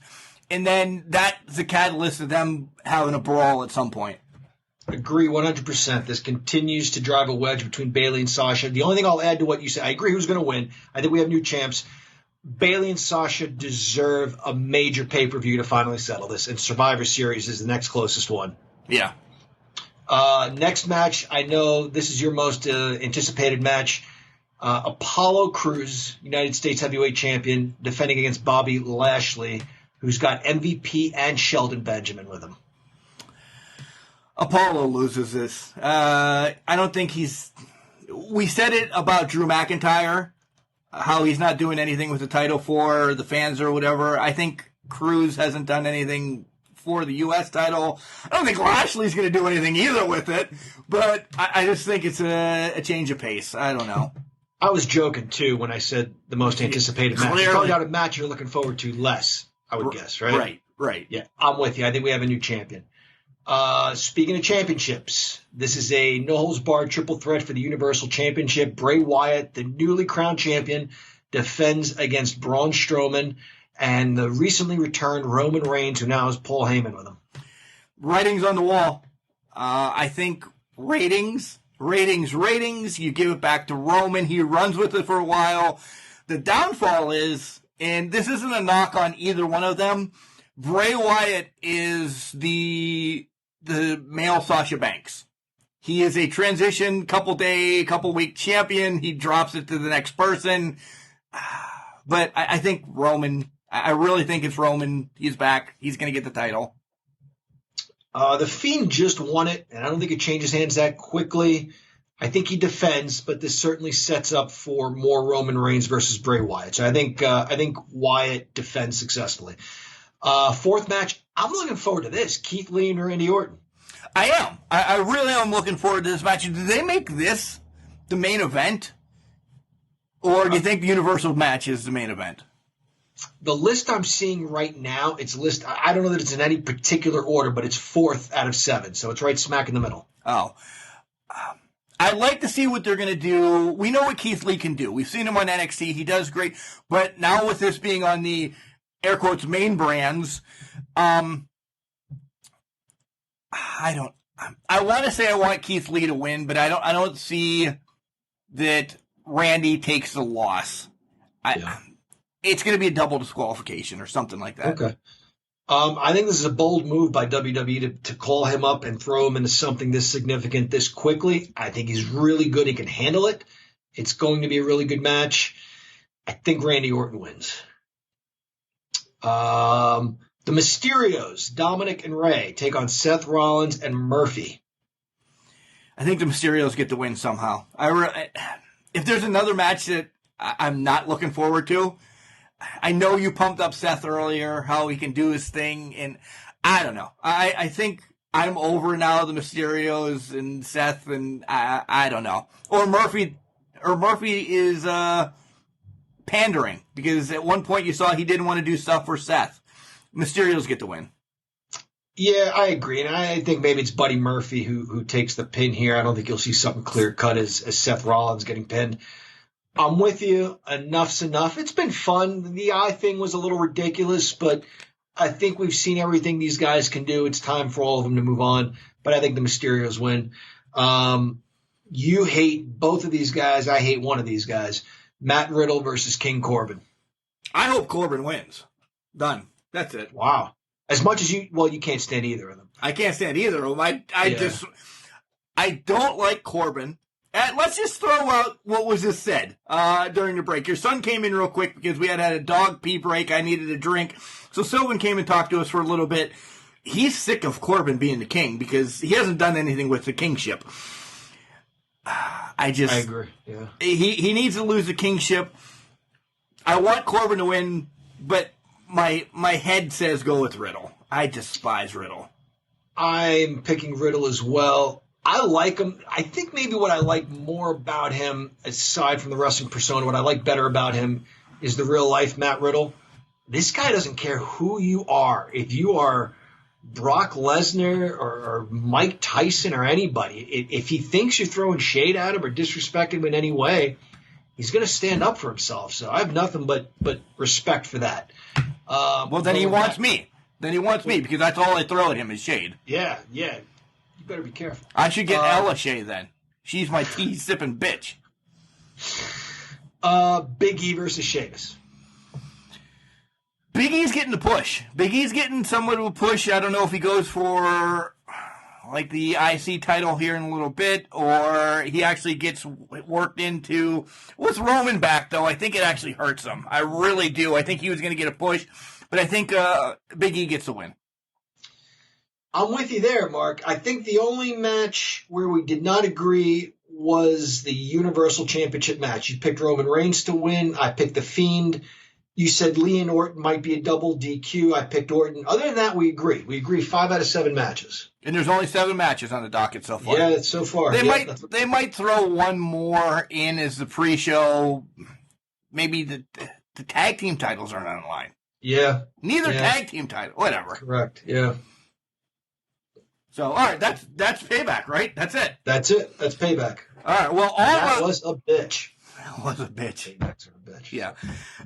And then that's the catalyst of them having a brawl at some point. Agree 100%. This continues to drive a wedge between Bayley and Sasha. The only thing I'll add to what you said, I agree who's going to win. I think we have new champs. Bayley and Sasha deserve a major pay-per-view to finally settle this, and Survivor Series is the next closest one. Yeah. Next match, I know this is your most anticipated match. Apollo Crews, United States Heavyweight Champion, defending against Bobby Lashley, who's got MVP and Shelton Benjamin with him. Apollo loses this. I don't think we said it about Drew McIntyre, how he's not doing anything with the title for the fans or whatever. I think Crews hasn't done anything for the U.S. title. I don't think Lashley's going to do anything either with it, but I just think it's a change of pace. I don't know. I was joking, too, when I said the most anticipated match. You're talking about a match you're looking forward to less, I would guess, right? Right. Yeah, I'm with you. I think we have a new champion. Speaking of championships, this is a no-holds-barred triple threat for the Universal Championship. Bray Wyatt, the newly crowned champion, defends against Braun Strowman and the recently returned Roman Reigns, who now has Paul Heyman with him. Writing's on the wall. I think ratings. You give it back to Roman. He runs with it for a while. The downfall is, and this isn't a knock on either one of them, Bray Wyatt is the male Sasha Banks. He is a transition couple week champion. He drops it to the next person. But I think Roman, I really think it's Roman. He's back. He's going to get the title. The Fiend just won it, and I don't think it changes hands that quickly. I think he defends, but this certainly sets up for more Roman Reigns versus Bray Wyatt. So I think Wyatt defends successfully. Fourth match, I'm looking forward to this. Keith Lee and Randy Orton. I am. I really am looking forward to this match. Do they make this the main event? Or do you think the Universal match is the main event? The list I'm seeing right now, I don't know that it's in any particular order, but it's 4th out of 7. So it's right smack in the middle. Oh. I'd like to see what they're going to do. We know what Keith Lee can do. We've seen him on NXT. He does great. But now with this being on the air quotes main brands, I want to say I want Keith Lee to win, but I don't see that Randy takes the loss. It's going to be a double disqualification or something like that. Okay. I think this is a bold move by WWE to call him up and throw him into something this significant this quickly. I think he's really good. He can handle it. It's going to be a really good match. I think Randy Orton wins. The Mysterios, Dominic and Rey, take on Seth Rollins and Murphy. I think the Mysterios get the win somehow. If there's another match that I'm not looking forward to, I know you pumped up Seth earlier, how he can do his thing, and I don't know. I think I'm over now the Mysterios and Seth, and I don't know. Or Murphy is pandering, because at one point you saw he didn't want to do stuff for Seth. Mysterios get the win. Yeah, I agree, and I think maybe it's Buddy Murphy who takes the pin here. I don't think you'll see something clear-cut as Seth Rollins getting pinned. I'm with you. Enough's enough. It's been fun. The eye thing was a little ridiculous, but I think we've seen everything these guys can do. It's time for all of them to move on, but I think the Mysterios win. You hate both of these guys. I hate one of these guys. Matt Riddle versus King Corbin. I hope Corbin wins. Done. That's it. Wow. As much as you can't stand either of them. I can't stand either of them. I don't like Corbin. Let's just throw out what was just said during the break. Your son came in real quick because we had a dog pee break. I needed a drink. So Sylvan came and talked to us for a little bit. He's sick of Corbin being the king because he hasn't done anything with the kingship. I agree. Yeah. He needs to lose the kingship. I want Corbin to win, but my head says go with Riddle. I despise Riddle. I'm picking Riddle as well. I like him. I think maybe what I like more about him, aside from the wrestling persona, what I like better about him is the real life Matt Riddle. This guy doesn't care who you are. If you are Brock Lesnar or Mike Tyson or anybody, if he thinks you're throwing shade at him or disrespecting him in any way, he's going to stand up for himself. So I have nothing but respect for that. Well, then he wants me. Then he wants me because that's all I throw at him is shade. Yeah. You better be careful. I should get Ella shade then. She's my tea-sipping bitch. Big E versus Sheamus. Big E's getting the push. Big E's getting somewhat of a push. I don't know if he goes for like the IC title here in a little bit, or he actually gets worked into. With Roman back, though, I think it actually hurts him. I really do. I think he was going to get a push, but I think Big E gets the win. I'm with you there, Mark. I think the only match where we did not agree was the Universal Championship match. You picked Roman Reigns to win. I picked The Fiend. You said Lee and Orton might be a double DQ. I picked Orton. Other than that, we agree. We agree 5 out of 7 matches. And there's only 7 matches on the docket so far. Yeah, so far. They might throw one more in as the pre-show. Maybe the tag team titles aren't on the line. Yeah. Neither tag team title. Whatever. Correct. Yeah. So, all right, that's Payback, right? That's it. That's it. That's Payback. All right, well, that was a bitch. That was a bitch. Payback's a bitch. Yeah.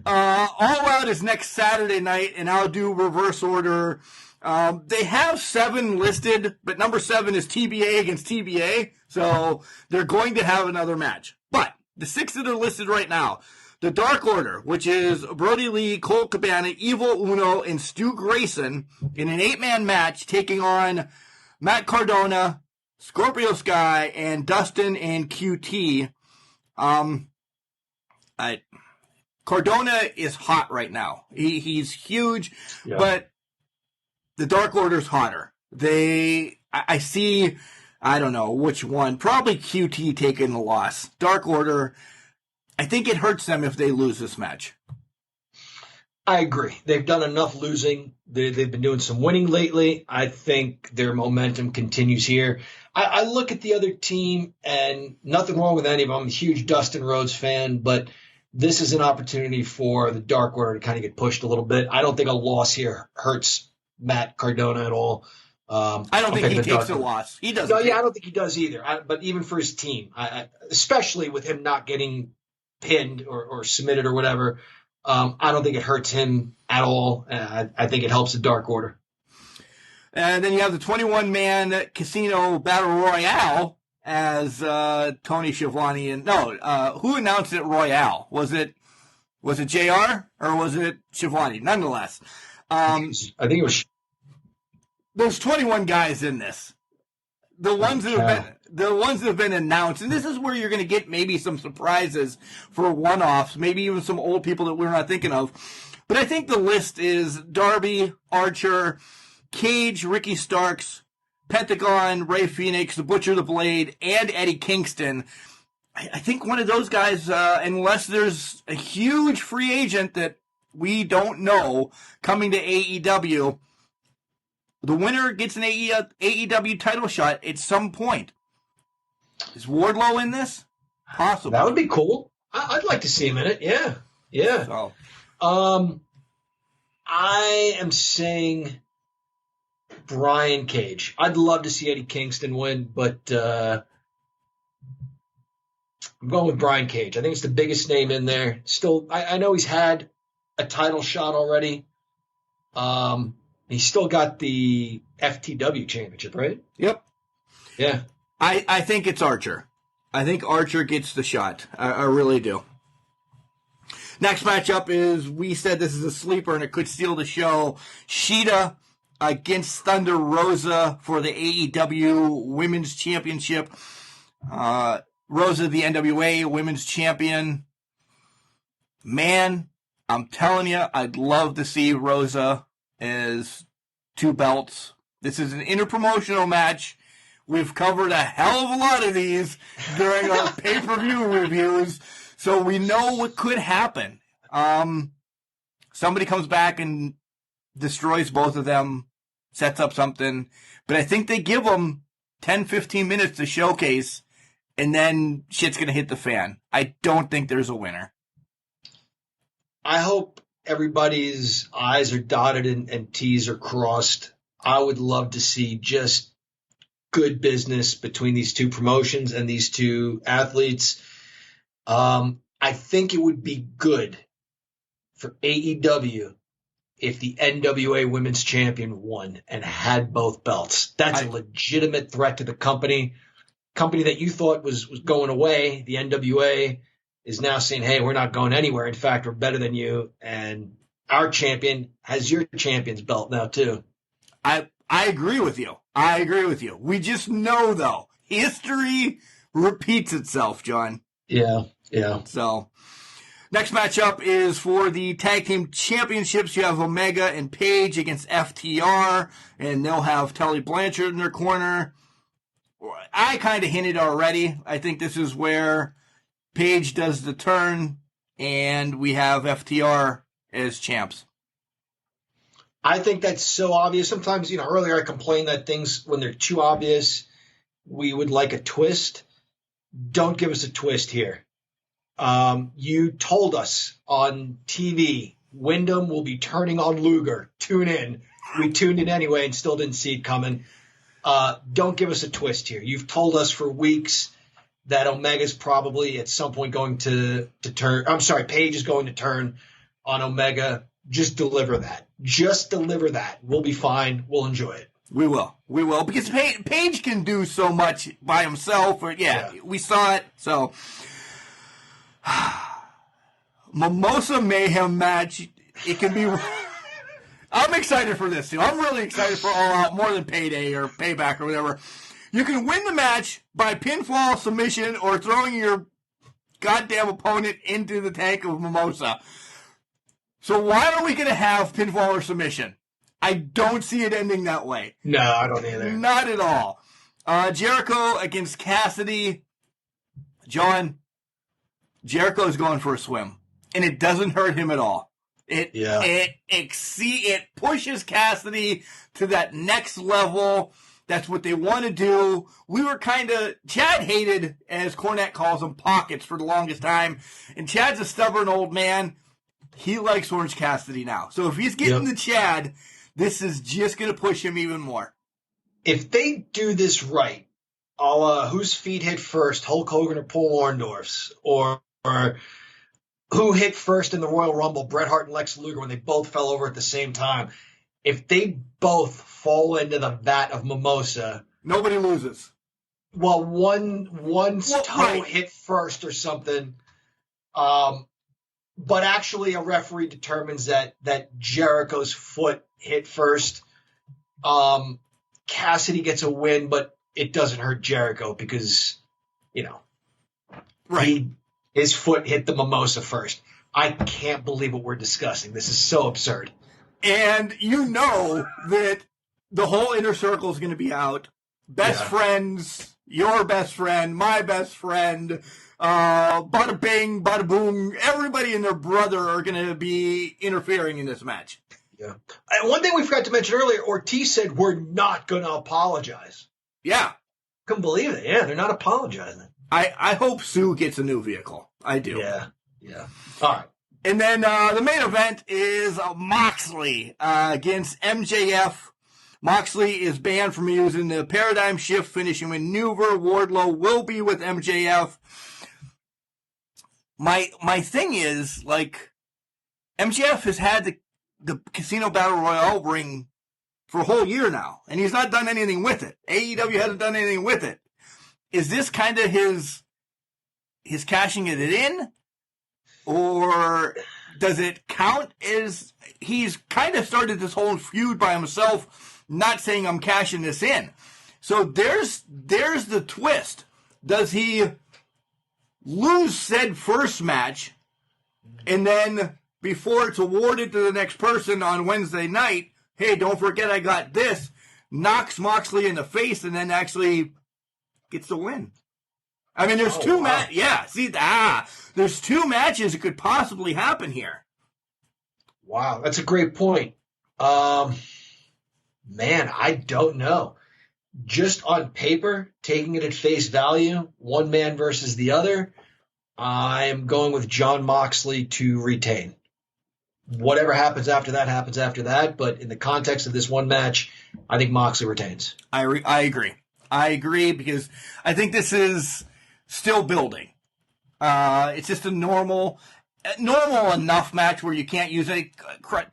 All Out is next Saturday night, and I'll do reverse order. They have 7 listed, but number 7 is TBA against TBA, so they're going to have another match. But the 6 that are listed right now, the Dark Order, which is Brody Lee, Cole Cabana, Evil Uno, and Stu Grayson in an 8-man match taking on Matt Cardona, Scorpio Sky, and Dustin and QT. Cardona is hot right now. He's huge, but the Dark Order's hotter. I see, I don't know which one, probably QT taking the loss. Dark Order, I think it hurts them if they lose this match. I agree. They've done enough losing. They've been doing some winning lately. I think their momentum continues here. I look at the other team, and nothing wrong with any of them. I'm a huge Dustin Rhodes fan, but this is an opportunity for the Dark Order to kind of get pushed a little bit. I don't think a loss here hurts Matt Cardona at all. I don't think he takes a loss. He doesn't. No, I don't think he does either. But even for his team, especially with him not getting pinned or submitted or whatever, I don't think it hurts him at all. I think it helps the Dark Order. And then you have the 21-man Casino Battle Royale as Tony Schiavone and who announced it Royale? Was it JR or was it Schiavone? Nonetheless, I think it was. There's 21 guys in this. The ones that have been announced, and this is where you're going to get maybe some surprises for one-offs, maybe even some old people that we're not thinking of. But I think the list is Darby, Archer, Cage, Ricky Starks, Pentagon, Ray Phoenix, The Butcher, The Blade, and Eddie Kingston. I think one of those guys, unless there's a huge free agent that we don't know coming to AEW, the winner gets an AEW title shot at some point. Is Wardlow in this? Possible. That would be cool. I'd like to see him in it. Yeah. Yeah. So. I am saying Brian Cage. I'd love to see Eddie Kingston win, but I'm going with Brian Cage. I think it's the biggest name in there. Still, I know he's had a title shot already. He's still got the FTW championship, right? Yep. Yeah. I think it's Archer. I think Archer gets the shot. I really do. Next matchup is, we said this is a sleeper and it could steal the show. Shida against Thunder Rosa for the AEW Women's Championship. Rosa, the NWA Women's Champion. Man, I'm telling you, I'd love to see Rosa as 2 belts. This is an interpromotional match. We've covered a hell of a lot of these during our pay-per-view reviews, so we know what could happen. Somebody comes back and destroys both of them, sets up something, but I think they give them 10, 15 minutes to showcase, and then shit's going to hit the fan. I don't think there's a winner. I hope everybody's I's are dotted and T's are crossed. I would love to see just good business between these 2 promotions and these 2 athletes. I think it would be good for AEW if the NWA Women's Champion won and had both belts. That's a legitimate threat to the company. Company that you thought was going away, the NWA, is now saying, hey, we're not going anywhere. In fact, we're better than you. And our champion has your champion's belt now, too. I agree with you. We just know, though, history repeats itself, John. Yeah. So, next matchup is for the Tag Team Championships. You have Omega and Paige against FTR, and they'll have Tully Blanchard in their corner. I kind of hinted already. I think this is where Paige does the turn, and we have FTR as champs. I think that's so obvious. Sometimes, earlier I complained that things, when they're too obvious, we would like a twist. Don't give us a twist here. You told us on TV, Wyndham will be turning on Luger. Tune in. We tuned in anyway and still didn't see it coming. Don't give us a twist here. You've told us for weeks that Omega's probably at some point going to turn. I'm sorry, Paige is going to turn on Omega. Just deliver that. We'll be fine. We'll enjoy it. We will. Because Paige can do so much by himself. We saw it. So, Mimosa Mayhem match. It can be. I'm excited for this, too. I'm really excited for All Out more than Payday or Payback or whatever. You can win the match by pinfall, submission, or throwing your goddamn opponent into the tank of Mimosa. So why are we going to have pinfall or submission? I don't see it ending that way. No, I don't either. Not at all. Jericho against Cassidy. John, Jericho's going for a swim, and it doesn't hurt him at all. It pushes Cassidy to that next level. That's what they want to do. We were Chad hated, as Cornette calls them, pockets for the longest time. And Chad's a stubborn old man. He likes Orange Cassidy now. So if he's getting the Chad, this is just going to push him even more. If they do this right, a la whose feet hit first, Hulk Hogan or Paul Orndorff's, or who hit first in the Royal Rumble, Bret Hart and Lex Luger, when they both fell over at the same time. If they both fall into the vat of Mimosa, nobody loses. Well, one's toe hit first or something. But actually a referee determines that Jericho's foot hit first. Cassidy gets a win, but it doesn't hurt Jericho because, his foot hit the Mimosa first. I can't believe what we're discussing. This is so absurd. And you know that the whole inner circle is going to be out. Best friends, your best friend, my best friend, bada bing, bada boom. Everybody and their brother are going to be interfering in this match. Yeah. And one thing we forgot to mention earlier, Ortiz said we're not going to apologize. Yeah. Couldn't believe it. Yeah, they're not apologizing. I hope Sue gets a new vehicle. I do. Yeah. All right. And then the main event is Moxley against MJF. Moxley is banned from using the Paradigm Shift finishing maneuver. Wardlow will be with MJF. My thing is, MJF has had the Casino Battle Royale ring for a whole year now, and he's not done anything with it. AEW hasn't done anything with it. Is this kind of his cashing it in? Or does it count as he's kind of started this whole feud by himself, not saying I'm cashing this in. So there's the twist. Does he lose said first match, and then before it's awarded to the next person on Wednesday night, hey, don't forget I got this, knocks Moxley in the face, and then actually gets the win? I mean, there's two matches. Yeah, see, there's two matches that could possibly happen here. Wow, that's a great point. Man, I don't know. Just on paper, taking it at face value, one man versus the other, I'm going with Jon Moxley to retain. Whatever happens after that, happens after that. But in the context of this one match, I think Moxley retains. I agree. I agree because I think this is still building. It's just a normal enough match where you can't use any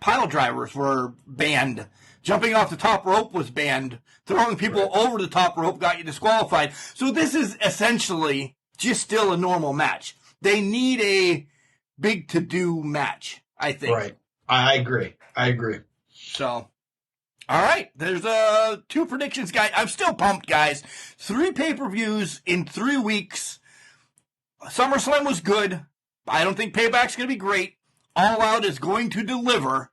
pile drivers were banned. Jumping off the top rope was banned. Throwing people over the top rope got you disqualified. So this is essentially just still a normal match. They need a big to-do match, I think. Right. I agree. So, all right. There's two predictions, guys. I'm still pumped, guys. 3 pay-per-views in 3 weeks. SummerSlam was good. I don't think Payback's going to be great. All Out is going to deliver.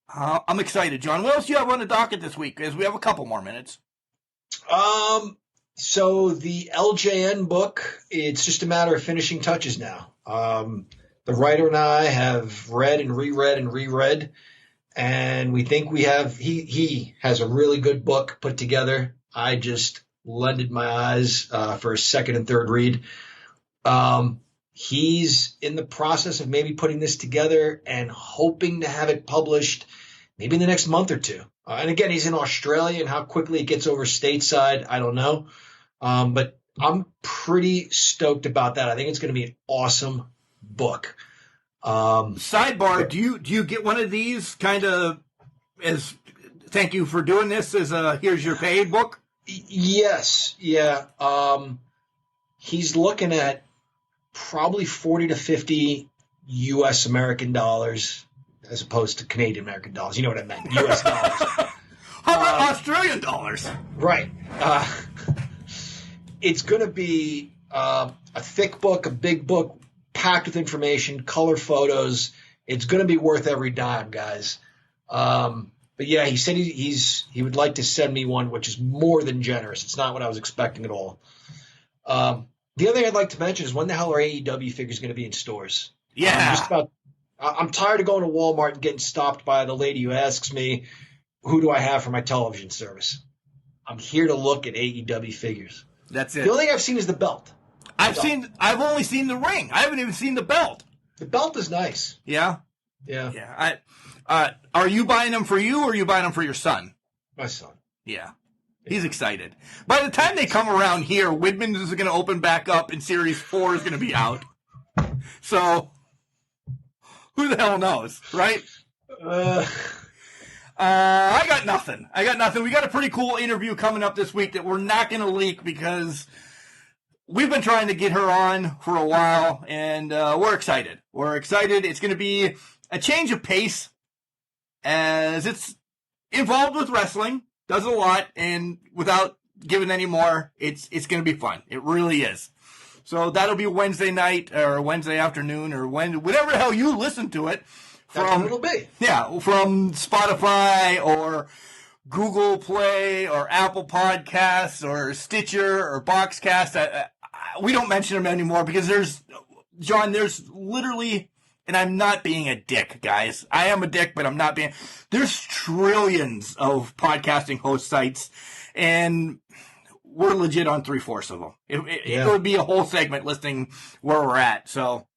I'm excited, John. What else do you have on the docket this week? Because we have a couple more minutes. So the LJN book, it's just a matter of finishing touches now. The writer and I have read and reread, and we think we have, he has a really good book put together. I just lended my eyes for a second and third read. He's in the process of maybe putting this together and hoping to have it published maybe in the next month or two. And again, he's in Australia, and how quickly it gets over stateside, I don't know. But I'm pretty stoked about that. I think it's going to be an awesome book. Sidebar, do you get one of these kind of as thank you for doing this as a here's your paid book? Yes. Yeah. He's looking at probably 40 to 50 U.S. American dollars as opposed to Canadian American dollars. You know what I meant? U.S. dollars. How about Australian dollars? Right. It's going to be a thick book, a big book, packed with information, color photos. It's going to be worth every dime, guys. But yeah, he said he would like to send me one, which is more than generous. It's not what I was expecting at all. The other thing I'd like to mention is when the hell are AEW figures going to be in stores? Yeah. I'm tired of going to Walmart and getting stopped by the lady who asks me, who do I have for my television service? I'm here to look at AEW figures. That's it. The only thing I've seen is the belt. I've only seen the ring. I haven't even seen the belt. The belt is nice. Yeah? Yeah. Yeah. Are you buying them for you, or are you buying them for your son? My son. Yeah. He's excited. By the time they come around here, Widman's is going to open back up and Series 4 is going to be out. So, who the hell knows, right? I got nothing. We got a pretty cool interview coming up this week that we're not going to leak because we've been trying to get her on for a while, and we're excited. It's going to be a change of pace as it's involved with wrestling. Does a lot, and without giving any more, it's going to be fun. It really is. So that'll be Wednesday night or Wednesday afternoon or whatever the hell you listen to it. That's what it'll be. Yeah, from Spotify or Google Play or Apple Podcasts or Stitcher or Boxcast. We don't mention them anymore because there's literally, and I'm not being a dick, guys. I am a dick, but I'm not being. There's trillions of podcasting host sites, and we're legit on 3/4 of them. It would be a whole segment listing where we're at. So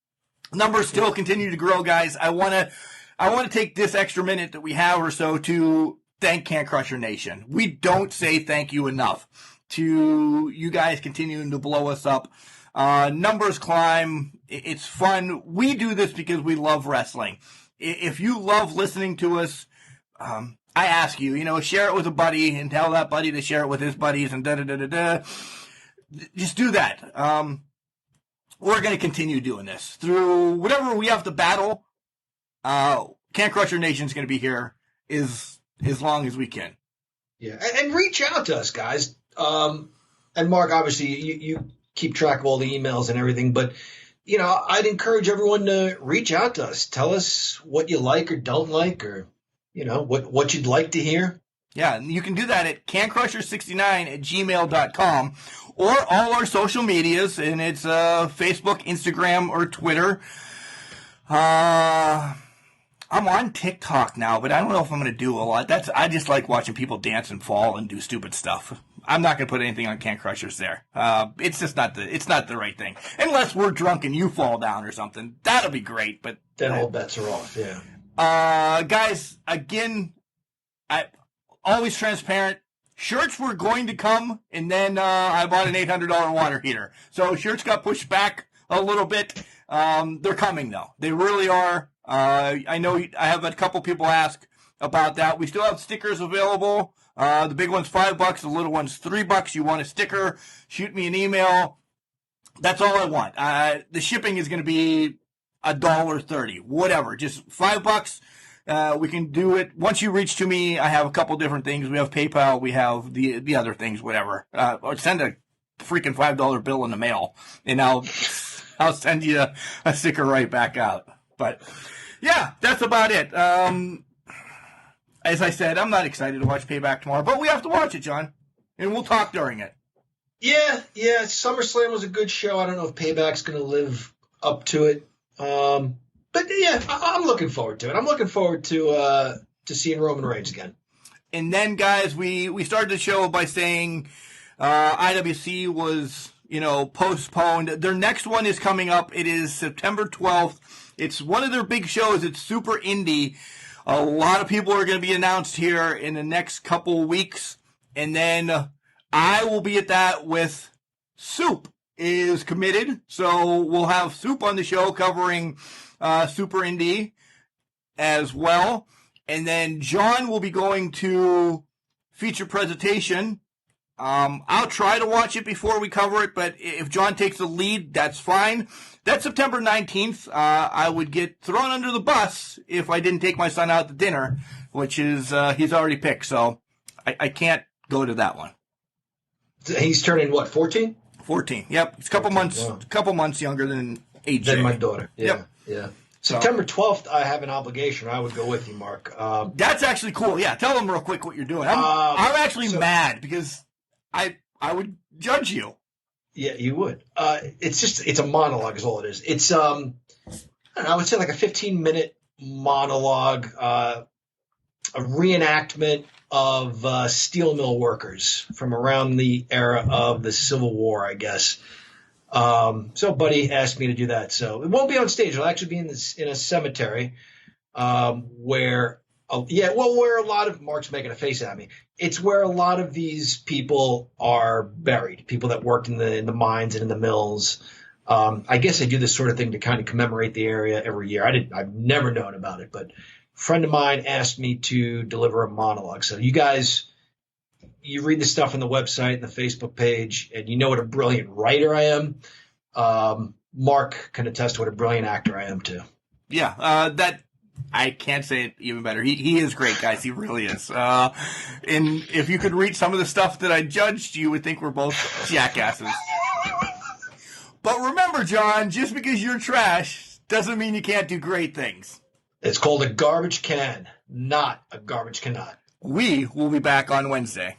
numbers still continue to grow, guys. I want to take this extra minute that we have or so to thank Can Crusher Nation. We don't say thank you enough to you guys continuing to blow us up. Numbers climb. It's fun. We do this because we love wrestling. If you love listening to us, I ask you, share it with a buddy and tell that buddy to share it with his buddies and da-da-da-da-da. Just do that. We're going to continue doing this through whatever we have to battle. Can Crusher Nation's going to be here as long as we can. Yeah, and reach out to us, guys. And Mark, obviously, you keep track of all the emails and everything, but I'd encourage everyone to reach out to us. Tell us what you like or don't like, or what you'd like to hear. Yeah, and you can do that at cancrusher69@gmail.com or all our social medias, and it's Facebook, Instagram, or Twitter. I'm on TikTok now, but I don't know if I'm going to do a lot. I just like watching people dance and fall and do stupid stuff. I'm not going to put anything on Can Crushers there. It's just not the right thing. Unless we're drunk and you fall down or something. That'll be great, but then all bets are off, yeah. Guys, again, always transparent. Shirts were going to come, and then I bought an $800 water heater. So shirts got pushed back a little bit. They're coming, though. They really are. I know I have a couple people ask about that. We still have stickers available. The big one's $5, the little one's $3. You want a sticker, shoot me an email. That's all I want. The shipping is going to be $1.30, whatever. Just $5. We can do it. Once you reach to me, I have a couple different things. We have PayPal. We have the other things, whatever. Or send a freaking $5 bill in the mail, and I'll send you a sticker right back out. But yeah, that's about it. As I said, I'm not excited to watch Payback tomorrow, but we have to watch it, John, and we'll talk during it. Yeah. SummerSlam was a good show. I don't know if Payback's going to live up to it. But yeah, I'm looking forward to it. I'm looking forward to seeing Roman Reigns again. And then, guys, we started the show by saying IWC was, postponed. Their next one is coming up. It is September 12th. It's one of their big shows. It's super indie. A lot of people are going to be announced here in the next couple weeks. And then I will be at that with Soup is committed. So we'll have Soup on the show covering Super Indie as well. And then John will be going to Feature Presentation. I'll try to watch it before we cover it, but if John takes the lead, that's fine. That's September 19th. I would get thrown under the bus if I didn't take my son out to dinner, which is he's already picked, so I can't go to that one. He's turning, what, 14? 14, yep. It's a couple months younger than AJ. Than my daughter, yeah. Yep. Yeah. September 12th, I have an obligation. I would go with you, Mark. That's actually cool. Yeah, tell them real quick what you're doing. I'm actually mad because I would judge you. Yeah, you would. It's a monologue is all it is. It's I would say like a 15-minute monologue, a reenactment of steel mill workers from around the era of the Civil War, I guess. So Buddy asked me to do that. So it won't be on stage. It'll actually be in a cemetery, where a lot of, Mark's making a face at me. It's where a lot of these people are buried. People that worked in the mines and in the mills. I guess I do this sort of thing to kind of commemorate the area every year. I've never known about it, but a friend of mine asked me to deliver a monologue. So you guys, you read the stuff on the website and the Facebook page, and you know what a brilliant writer I am. Mark can attest to what a brilliant actor I am too. Yeah, that I can't say it even better. He is great, guys. He really is. And if you could read some of the stuff that I judged, you would think we're both jackasses. But remember, John, just because you're trash doesn't mean you can't do great things. It's called a garbage can, not a garbage cannot. We will be back on Wednesday.